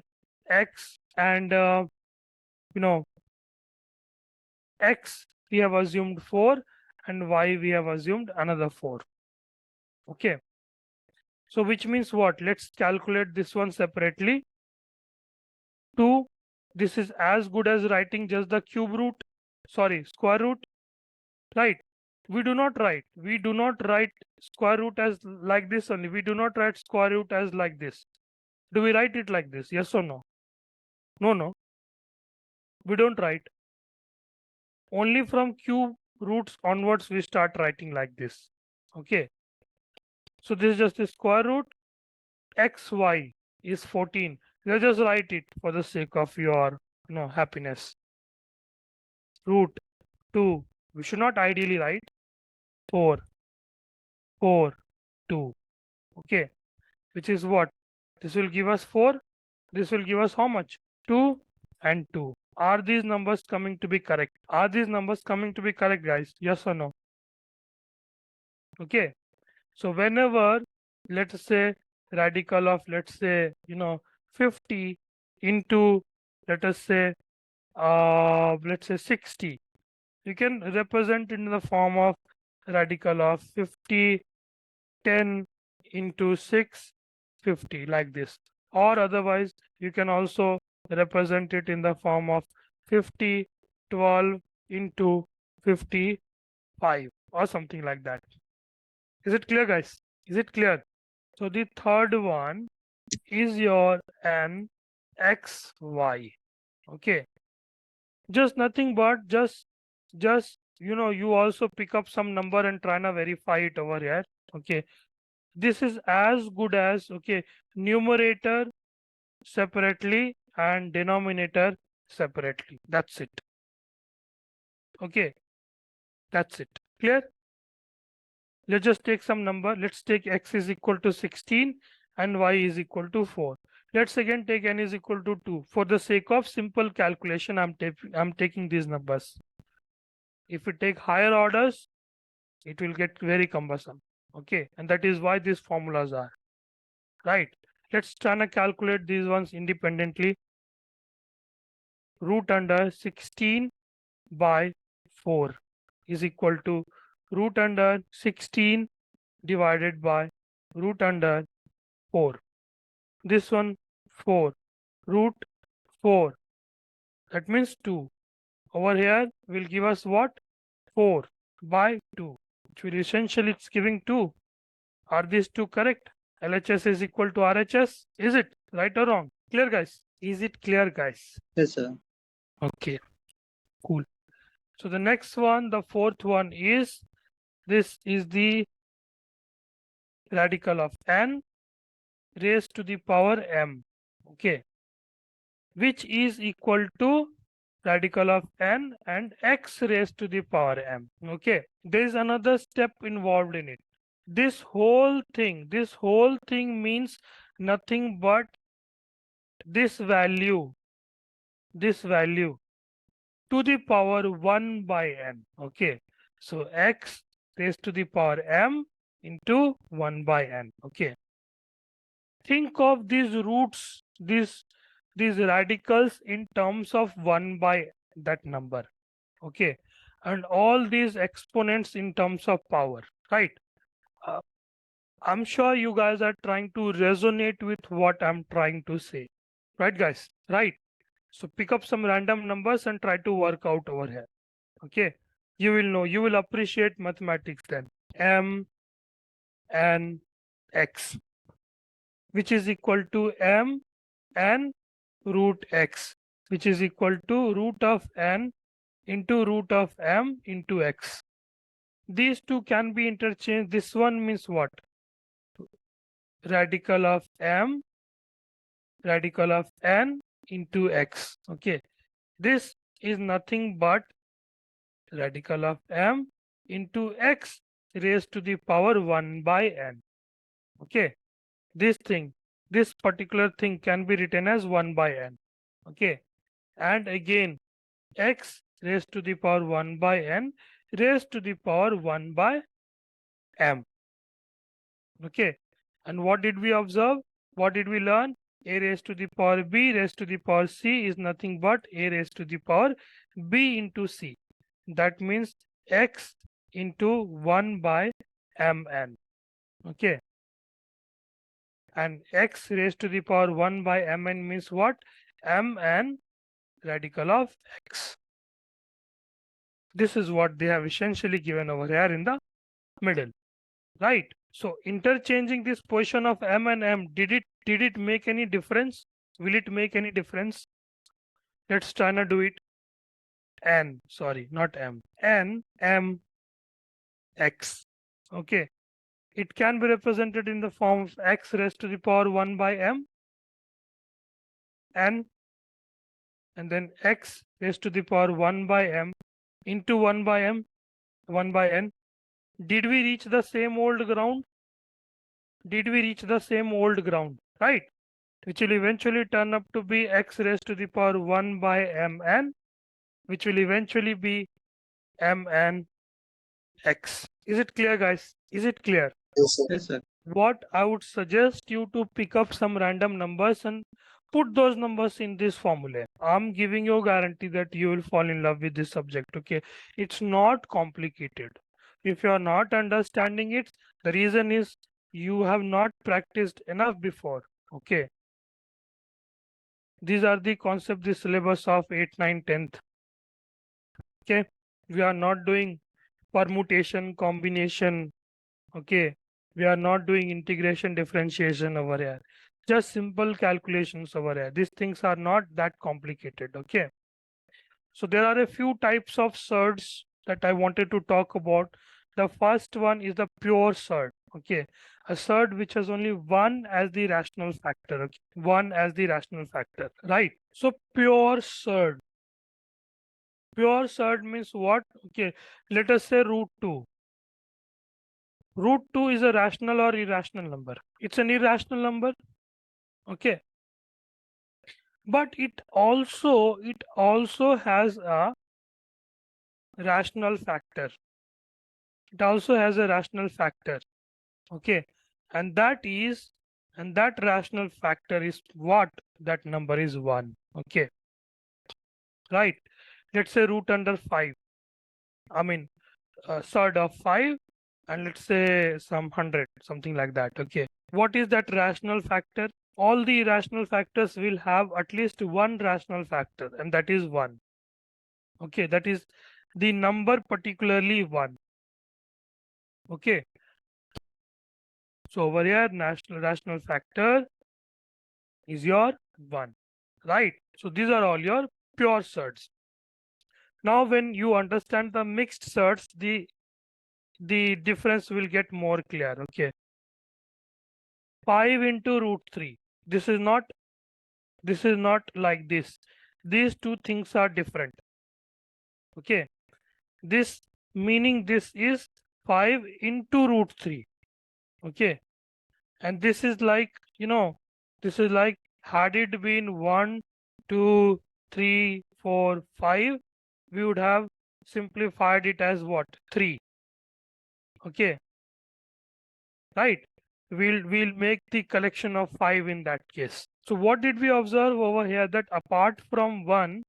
x and you know, x we have assumed 4 and y we have assumed another 4. Okay, so which means what? Let's calculate this one separately. 2, this is as good as writing just the cube root, sorry, square root, right? We do not write square root as like this only. We do not write square root as like this. Do we write it like this? Yes or no? No, we don't write. Only from cube roots onwards we start writing like this. Okay, so this is just the square root. Xy is 14. Let's just write it for the sake of your happiness. Root 2, we should not ideally write 4 2. Okay, which is what? This will give us 4. This will give us how much? 2 and 2. Are these numbers coming to be correct? Are these numbers coming to be correct, guys? Yes or no? Okay, so whenever, let's say, radical of, let's say, 50 into, let us say, let's say 60, you can represent in the form of radical of 50 10 into 6 50, like this, or otherwise you can also represent it in the form of 50 12 into 55 or something like that. Is it clear, guys? Is it clear? So the third one is your n x y. Okay, just nothing but just you also pick up some number and try to verify it over here. Okay, this is as good as, okay, numerator separately and denominator separately. That's it. Okay, that's it. Clear? Let's just take some number. Let's take x is equal to 16 and y is equal to 4. Let's again take n is equal to 2. For the sake of simple calculation, I'm taking these numbers. If we take higher orders, it will get very cumbersome. Okay, and that is why these formulas are. Right. Let's try to calculate these ones independently. Root under 16 by 4 is equal to root under 16 divided by root under 4. This one 4. Root 4. That means 2. Over here will give us what? 4 by 2. Which will essentially it's giving 2. Are these two correct? LHS is equal to RHS. Is it right or wrong? Clear, guys? Is it clear, guys? Yes, sir. Okay, cool. So the next one, the fourth one is, this is the radical of n raised to the power m. Okay, which is equal to radical of n and x raised to the power m. Okay, there is another step involved in it. This whole thing means nothing but this value to the power 1 by n. Okay, so x raised to the power m into 1 by n. Okay, think of these roots, these radicals in terms of 1 by that number. Okay, and all these exponents in terms of power, right? I'm sure you guys are trying to resonate with what I'm trying to say, right, guys? Right. So pick up some random numbers and try to work out over here. Okay, you will know, you will appreciate mathematics then. M and x, which is equal to m and root x, which is equal to root of n into root of m into x. These two can be interchanged. This one means what? Radical of m, radical of n into x. Okay, this is nothing but radical of m into x raised to the power 1 by n. Okay, this particular thing can be written as 1 by n. Okay, and again x raised to the power 1 by n raised to the power 1 by m. Okay, and what did we observe? What did we learn? A raised to the power b raised to the power c is nothing but a raised to the power b into c. That means x into 1 by mn. Okay, and x raised to the power 1 by mn means what? Mn radical of x. This is what they have essentially given over here in the middle, right? So interchanging this position of m and m, did it make any difference? Will it make any difference? Let's try to do it. N, sorry, not m, n m x. Okay, it can be represented in the form of x raised to the power 1 by m n, and then x raised to the power 1 by m into 1 by m, 1 by n. Did we reach the same old ground? Did we reach the same old ground, right? Which will eventually turn up to be x raised to the power 1 by mn, which will eventually be mn x. Is it clear, guys? Is it clear? Yes, sir. Yes, sir. What I would suggest you to pick up some random numbers and put those numbers in this formula. I'm giving you a guarantee that you will fall in love with this subject. Okay, it's not complicated. If you are not understanding it, the reason is you have not practiced enough before. Okay, these are the concepts, the syllabus of 8th, 9th, 10th. Okay, we are not doing permutation, combination. Okay, we are not doing integration, differentiation over here. Just simple calculations over here. These things are not that complicated. Okay, so there are a few types of surds that I wanted to talk about. The first one is the pure surd. Okay, a surd which has only one as the rational factor. Okay, one as the rational factor, right? So pure surd. Pure surd means what? Okay, let us say root 2. Root 2 is a rational or irrational number? It's an irrational number. Okay. But it also has a rational factor. It also has a rational factor. Okay. And that rational factor is what? That number is 1. Okay. Right. Let's say root under 5. I mean, surd of 5, and let's say some 100, something like that. Okay. What is that rational factor? All the rational factors will have at least one rational factor, and that is 1. Okay. That is the number particularly 1. Okay. So over here, rational factor is your 1. Right. So these are all your pure surds. Now when you understand the mixed surds, the difference will get more clear. Okay. 5 into root 3. This is not like this. These two things are different. Okay. This meaning this is 5 into root 3. Okay. And this is like, this is like, had it been 1, 2, 3, 4, 5, we would have simplified it as what? 3. Okay. Right. We'll make the collection of 5 in that case. So what did we observe over here? That apart from 1,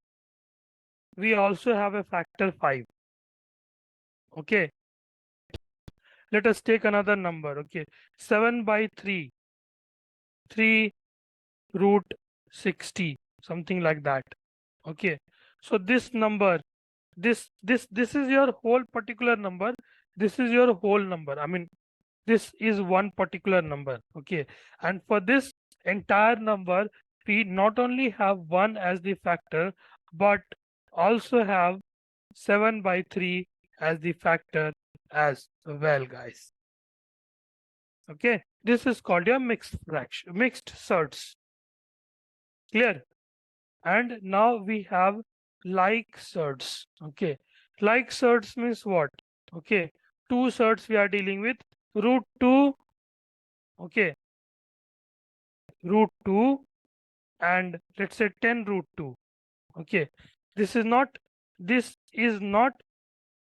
we also have a factor 5. Okay. Let us take another number. Okay. 7 by 3. 3 root 60. Something like that. Okay. So this number, this is your whole particular number. This is your whole number. I mean, this is one particular number. Okay. And for this entire number, we not only have 1 as the factor, but also have 7 by 3 as the factor as well, guys. Okay. This is called your mixed surds. Clear? And now we have like surds. Okay. Like surds means what? Okay. 2 surds we are dealing with. Root 2. Okay. Root 2 and let's say 10 root 2. Okay. This is not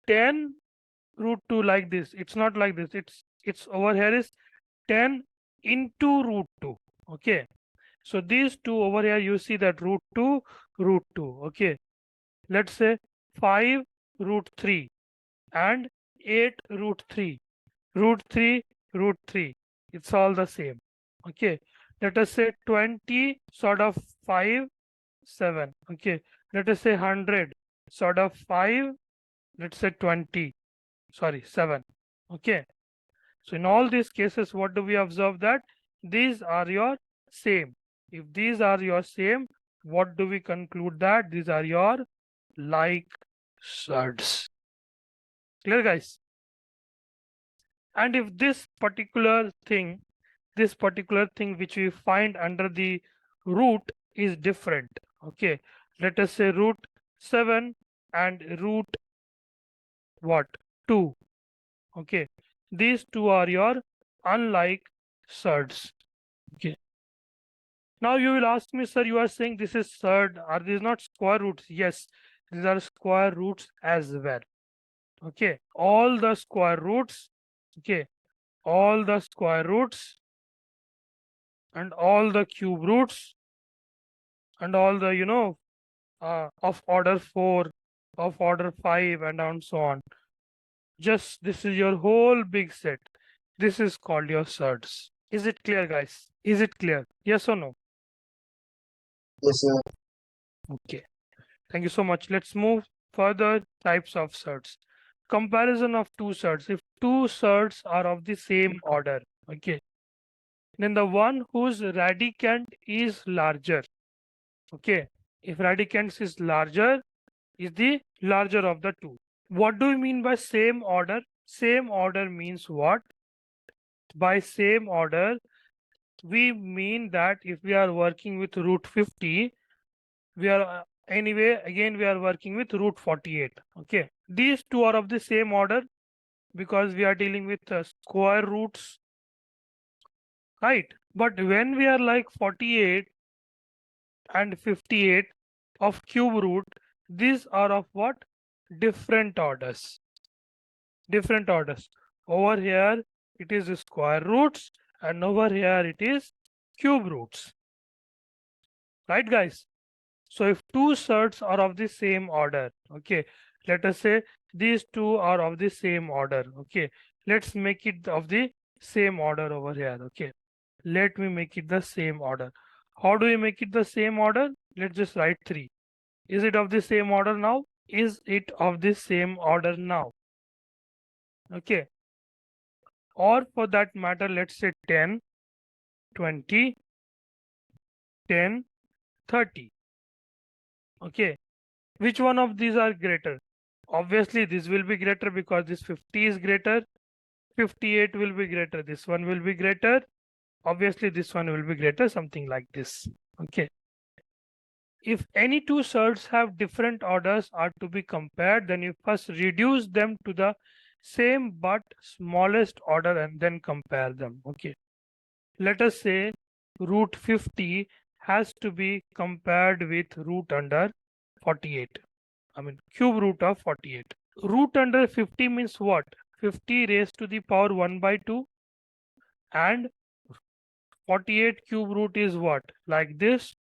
10 root 2 like this. It's not like this. It's over here is 10 into root 2. Okay. So these two over here, you see that root 2, root 2. Okay. Let's say 5 root 3 and 8 root 3. Root 3, root 3. It's all the same. Okay. Let us say 20 sort of 5, 7. Okay. Let us say 100 sort of 5. Let's say 20. Sorry, 7. Okay. So in all these cases, what do we observe? That these are your same. If these are your same, what do we conclude? That these are your like surds. Clear, guys? And if this particular thing which we find under the root is different, okay, let us say root 7 and root what? 2. Okay, these two are your unlike surds. Okay. Now you will ask me, sir, you are saying this is surd. Are these not square roots? Yes, these are square roots as well. Okay, all the square roots. Okay, all the square roots and all the cube roots and all the of order 4, of order 5, and so on. Just this is your whole big set. This is called your surds. Is it clear, guys? Is it clear? Yes or no? Yes, sir. Okay. Thank you so much. Let's move further. Types of surds. Comparison of two surds. If two surds are of the same order, okay, then the one whose radicand is larger. Okay. If radicand is larger, is the larger of the two. What do we mean by same order? Same order means what? By same order, we mean that if we are working with root 50, we are anyway, again we are working with root 48. Okay. These two are of the same order. because we are dealing with square roots, right? But when we are like 48 and 58 of cube root, these are of what? Different orders. Different orders. Over here it is square roots, and over here it is cube roots. Right, guys? So if two surds are of the same order, okay, let us say these two are of the same order, okay, let's make it of the same order over here, okay. Let me make it the same order. How do we make it the same order? Let's just write 3. Is it of the same order now? Is it of the same order now? Okay. Or for that matter, let's say 10, 20, 10, 30. Okay. Which one of these are greater? Obviously, this will be greater because this 50 is greater. 58 will be greater. This one will be greater. Obviously, this one will be greater, something like this. Okay. If any two surds have different orders are to be compared, then you first reduce them to the same but smallest order and then compare them. Okay. Let us say root 50 has to be compared with root under 48. I mean cube root of 48. Root under 50 means what? 50 raised to the power 1 by 2, and 48 cube root is what? Like this.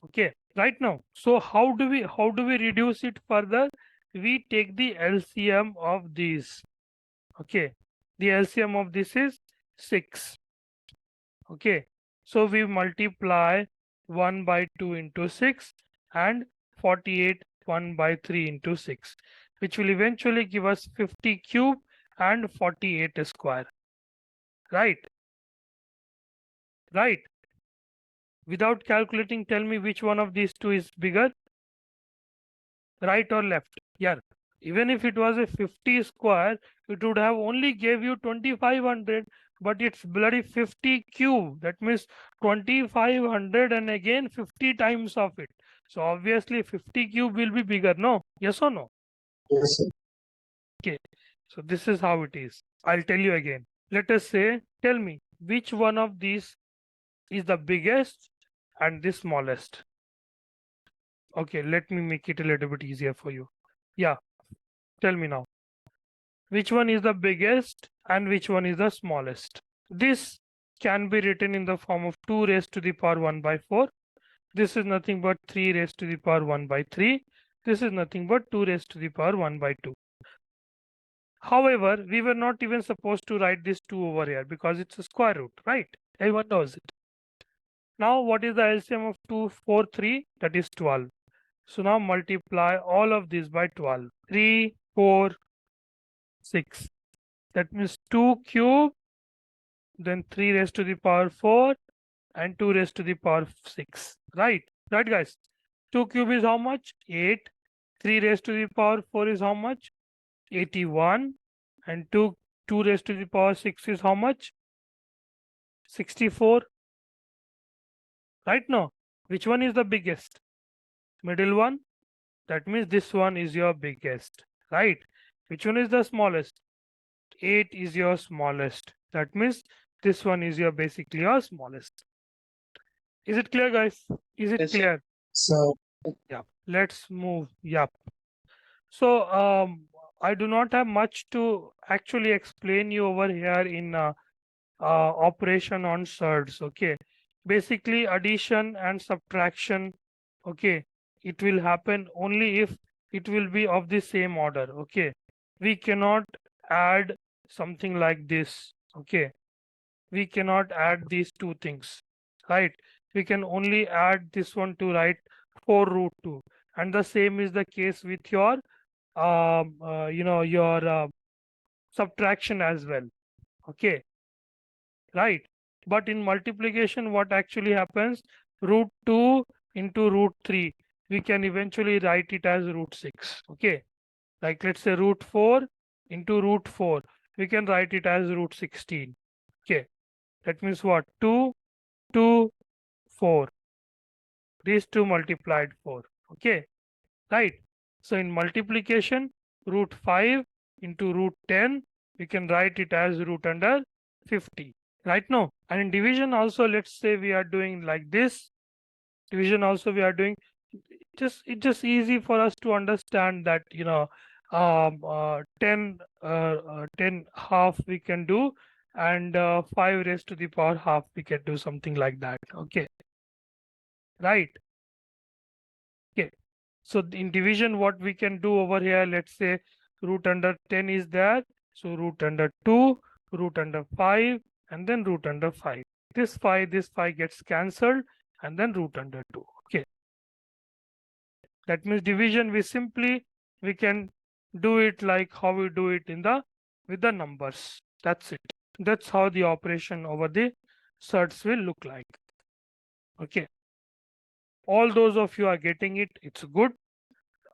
Okay, right now. So how do we reduce it further? We take the LCM of these. Okay, the LCM of this is 6. Okay, so we multiply 1 by 2 into 6 and 48 1 by 3 into 6, which will eventually give us 50 cube and 48 square. Right? Right? Without calculating, tell me which one of these two is bigger, right or left? Yeah. Even if it was a 50 square, it would have only gave you 2500, but it's bloody 50 cube. That means 2500 and again 50 times of it. So obviously 50 cube will be bigger, no? Yes or no? Yes, sir. Okay. So this is how it is. I'll tell you again. Let us say, tell me which one of these is the biggest and the smallest. Okay, let me make it a little bit easier for you. Yeah, tell me now. Which one is the biggest and which one is the smallest? This can be written in the form of 2 raised to the power 1 by 4. This is nothing but 3 raised to the power 1 by 3. This is nothing but 2 raised to the power 1 by 2. However, we were not even supposed to write this 2 over here because it's a square root, right? Everyone knows it. Now, what is the LCM of 2, 4, 3? That is 12. So now multiply all of this by 12. 3, 4, 6. That means 2 cube, then 3 raised to the power 4 and 2 raised to the power 6. Right? Right, guys? 2 cube is how much? 8. 3 raised to the power 4 is how much? 81. And 2 raised to the power 6 is how much? 64. Right now, which one is the biggest? Middle one. That means this one is your biggest. Right? Which one is the smallest? 8 is your smallest. That means this one is your basically your smallest. Is it clear, guys? Is it Yes, sir. clear? So, Yeah. Let's move. Yeah. So I do not have much to actually explain you over here in operation on surds. Okay. Basically addition and subtraction. Okay. It will happen only if it will be of the same order. Okay. We cannot add something like this. Okay. We cannot add these two things, right? We can only add this one to write 4 root 2, and the same is the case with your your subtraction as well. Okay, right? But in multiplication, what actually happens? Root 2 into root 3, we can eventually write it as root 6. Okay, like let's say root 4 into root 4, we can write it as root 16. Okay, that means what? 2, 2, 4. These two multiplied 4. Okay, right? So in multiplication, root 5 into root 10, we can write it as root under 50, right? No, and in division also, let's say we are doing like this. Division also we are doing, it's just easy for us to understand that 10 half we can do, and 5 raised to the power half we can do, something like that. Okay, right? Okay, so in division what we can do over here, let's say root under 10 is there, so root under 2, root under 5, and then root under 5. This 5 gets cancelled, and then root under 2. Okay, that means division we can do it like how we do it in the with the numbers. That's it. That's how the operation over the surds will look like. Okay, all those of you are getting it, it's good.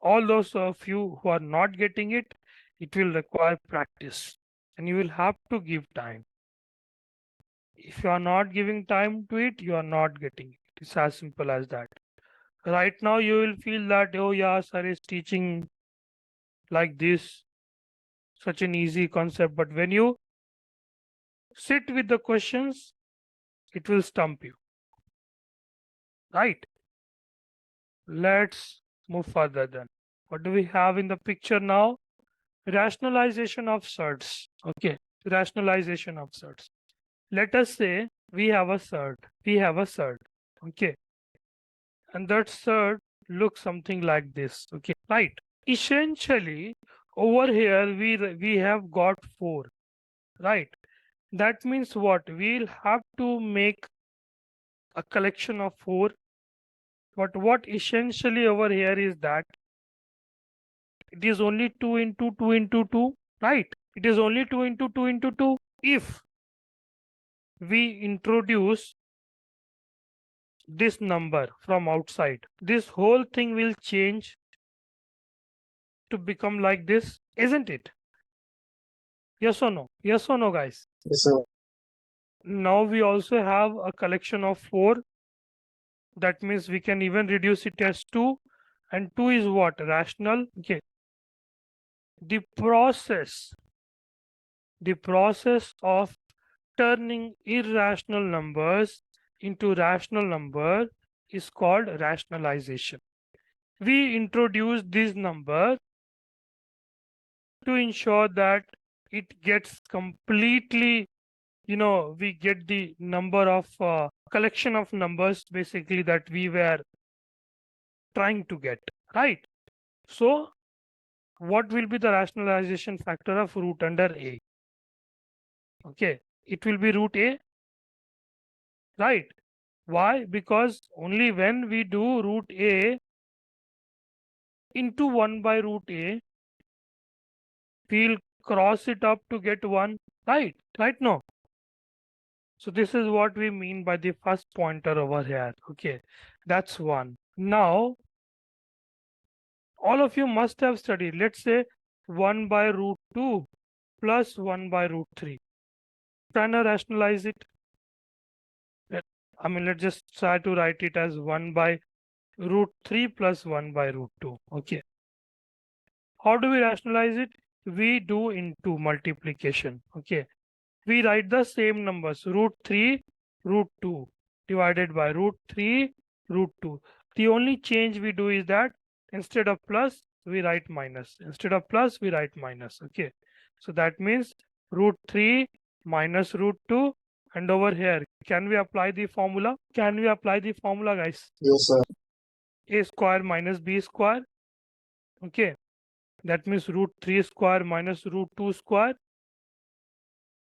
All those of you who are not getting it, it will require practice, and you will have to give time. If you are not giving time to it, you are not getting it. It's as simple as that. Right now you will feel that, oh yeah, sir is teaching like this, such an easy concept, but when you sit with the questions, it will stump you, right? Let's move further then. What do we have in the picture now? Rationalization of surds. Okay, rationalization of surds. Let us say we have a surd. Okay, and that surd looks something like this. Okay, right? Essentially, over here we have got 4, right? That means what? We'll have to make a collection of 4. But what essentially over here is that it is only 2 into 2 into 2, right? It is only 2 into 2 into 2. If we introduce this number from outside, this whole thing will change to become like this, isn't it? Yes or no? Yes or no, guys? Yes, sir. Now we also have a collection of 4. That means we can even reduce it as 2. And 2 is what? Rational. Okay. The process of turning irrational numbers into rational number is called rationalization. We introduce this number to ensure that it gets completely, we get the number of collection of numbers basically that we were trying to get, right? So what will be the rationalization factor of root under a? Okay, it will be root a, right? Why? Because only when we do root a into 1 by root a, we'll cross it up to get 1, right? Right? No. So this is what we mean by the first pointer over here. Okay, that's 1. Now, all of you must have studied, let's say 1 by root 2 plus 1 by root 3. Trying to rationalize it. Let's just try to write it as 1 by root 3 plus 1 by root 2. Okay. How do we rationalize it? We do into multiplication. Okay. We write the same numbers, root 3, root 2 divided by root 3, root 2. The only change we do is that instead of plus, we write minus. Instead of plus, we write minus. Okay. So that means root 3 minus root 2. And over here, can we apply the formula? Can we apply the formula, guys? Yes, sir. A square minus b square. Okay. That means root 3 square minus root 2 square.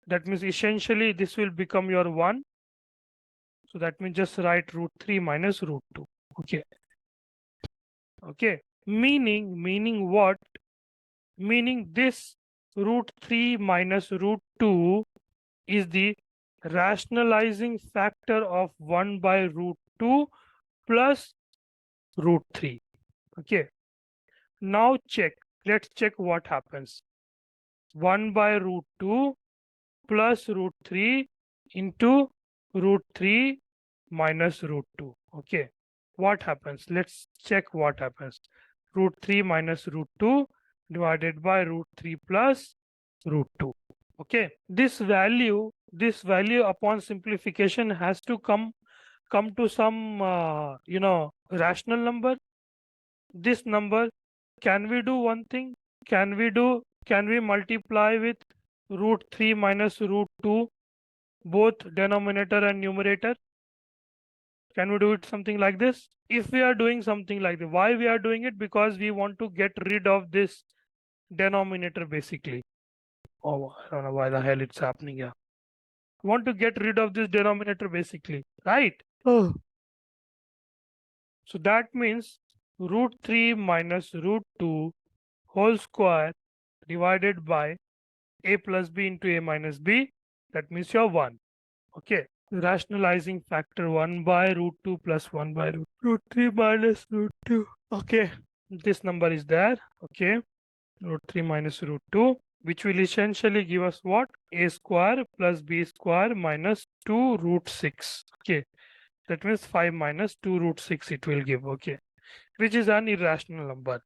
That means essentially this will become your 1. So that means just write root 3 minus root 2. Okay. Okay. Meaning what? Meaning this root 3 minus root 2 is the rationalizing factor of 1 by root 2 plus root 3. Okay. Now check. Let's check what happens. 1 by root 2 plus root 3 into root 3 minus root 2. Okay. What happens? Let's check what happens. Root 3 minus root 2 divided by root 3 plus root 2. Okay, this value upon simplification has to come to some rational number. This number, can we do one thing? Can we multiply with root 3 minus root 2, both denominator and numerator? Can we do it something like this? If we are doing something like this, why we are doing it? Because we want to get rid of this denominator basically. Oh, I don't know why the hell it's happening here. Want to get rid of this denominator basically, right? Oh. So that means root 3 minus root 2 whole square divided by a plus b into a minus b. That means your 1. Okay. Rationalizing factor 1 by root 2 plus 1 by root 3 minus root 2. Okay. This number is there. Okay. Root 3 minus root 2, which will essentially give us what? A square plus b square minus 2 root 6. Okay. That means 5 minus 2 root 6 it will give. Okay. Which is an irrational number.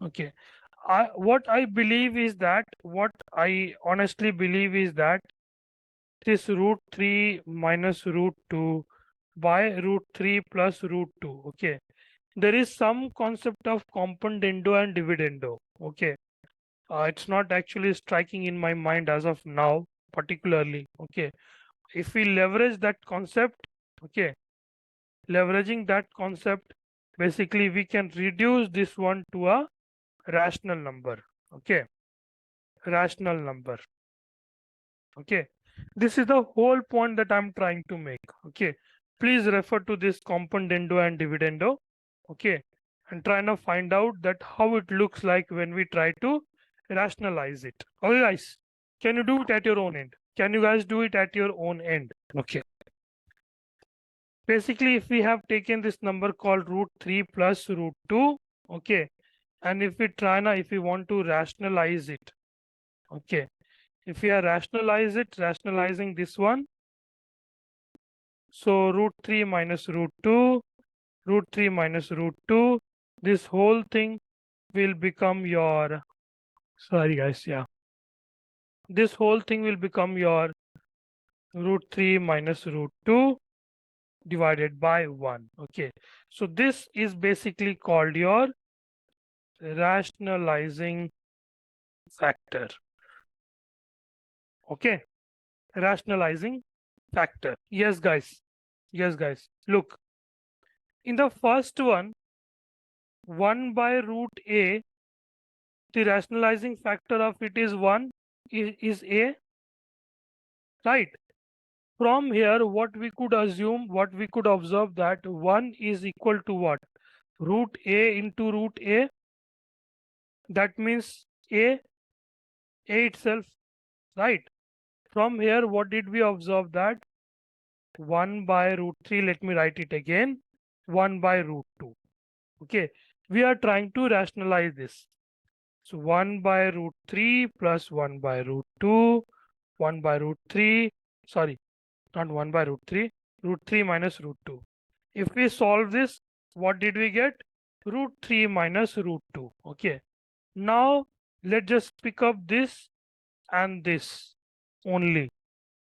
Okay. What I honestly believe is that this root 3 minus root 2 by root 3 plus root 2. Okay. There is some concept of componendo and dividendo. Okay. It's not actually striking in my mind as of now, particularly. Okay. If we leverage that concept, okay, leveraging that concept, basically we can reduce this one to a rational number. Okay. Rational number. Okay. This is the whole point that I'm trying to make. Okay. Please refer to this componendo and dividendo. Okay. And try to find out that how it looks like when we try to rationalize it. Okay, guys. Can you do it at your own end? Can you guys do it at your own end? Okay. Basically, if we have taken this number called root 3 plus root 2, okay, and if we want to rationalize it, okay, if we are rationalizing this one, so root 3 minus root 2, root 3 minus root 2, this whole thing will become your, sorry guys, yeah, this whole thing will become your root 3 minus root 2 divided by 1. Okay, so this is basically called your rationalizing factor. Okay, rationalizing factor. Yes guys, look, in the first one, 1 by root a, the rationalizing factor of it is 1, is a, right? From here, what we could observe that 1 is equal to what? Root a into root a. That means a itself, right? From here, what did we observe? That 1 by root 3, let me write it again, 1 by root 2. Okay, we are trying to rationalize this. So 1 by root 3 plus 1 by root 2, 1 by root 3, sorry, not 1 by root 3, root 3 minus root 2. If we solve this, what did we get? Root 3 minus root 2. Okay. Now, let's just pick up this and this only.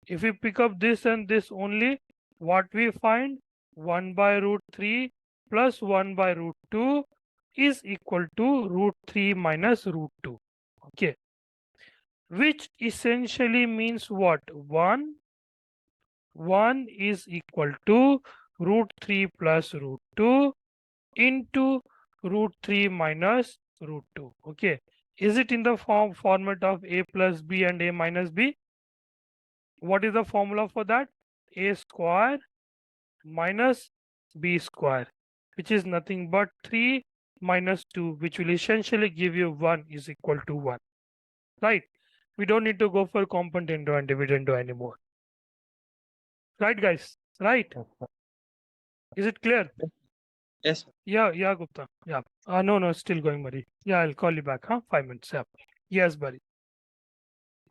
If we pick up this and this only, what we find? 1 by root 3 plus 1 by root 2 is equal to root 3 minus root 2. Okay. Which essentially means what? 1 is equal to root 3 plus root 2 into root 3 minus root 2. Okay. Is it in the format of a plus b and a minus b? What is the formula for that? A square minus b square, which is nothing but 3 minus 2, which will essentially give you 1 is equal to 1. Right? We don't need to go for componendo and dividendo anymore. Right, guys? Right? Is it clear? Yes. Yeah, Gupta. Yeah. No, still going, buddy. Yeah, I'll call you back, huh? 5 minutes. Yeah. Yes, buddy.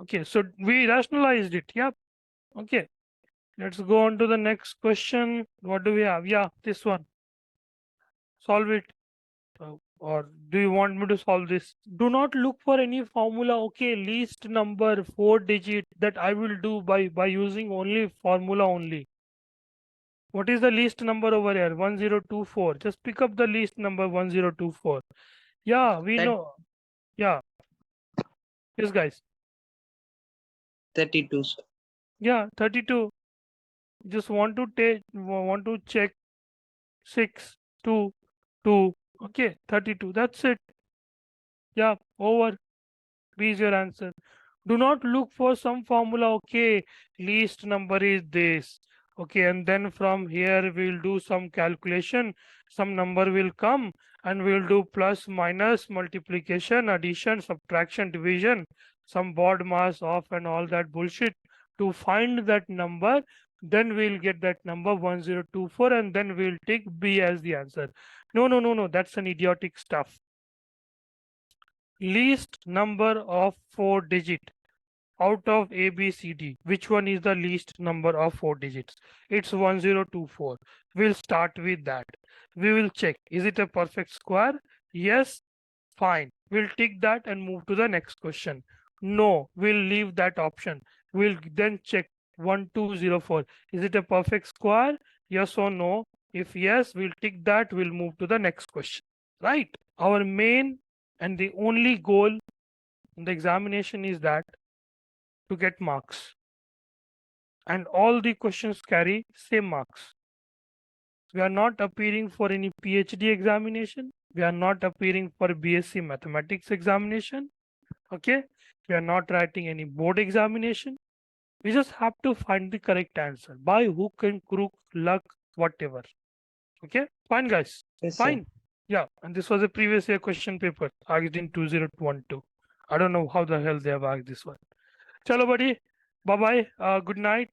Okay, so we rationalized it. Yeah. Okay. Let's go on to the next question. What do we have? Yeah, this one. Solve it. Or do you want me to solve this? Do not look for any formula. Okay, least number 4-digit, that I will do by using only formula only. What is the least number over here? 1024. Just pick up the least number 1024. Yeah, we That- know. Yeah. Yes, guys. 32, sir. Yeah, 32. Just want to check 6, 2, 2. Okay, 32. That's it. Yeah, over. B is your answer. Do not look for some formula. Okay, least number is this. Okay, and then from here we'll do some calculation. Some number will come and we'll do plus, minus, multiplication, addition, subtraction, division, some board mass off and all that bullshit to find that number. Then we'll get that number 1024 and then we'll take B as the answer. No, no, no, no. That's an idiotic stuff. Least number of 4-digit out of A, B, C, D. Which one is the least number of 4 digits? It's 1024. We'll start with that. We will check. Is it a perfect square? Yes. Fine. We'll tick that and move to the next question. No, we'll leave that option. We'll then check 1204. Is it a perfect square? Yes or no? If yes, we'll tick that. We'll move to the next question. Right? Our main and the only goal in the examination is that to get marks. And all the questions carry same marks. We are not appearing for any PhD examination. We are not appearing for BSc mathematics examination. Okay. We are not writing any board examination. We just have to find the correct answer by hook and crook, luck, whatever. Okay. Fine, guys. Yes, sir. Fine. Yeah. And this was a previous year question paper asked in 2012. I don't know how the hell they have asked this one. Chalo, buddy. Bye bye. Good night.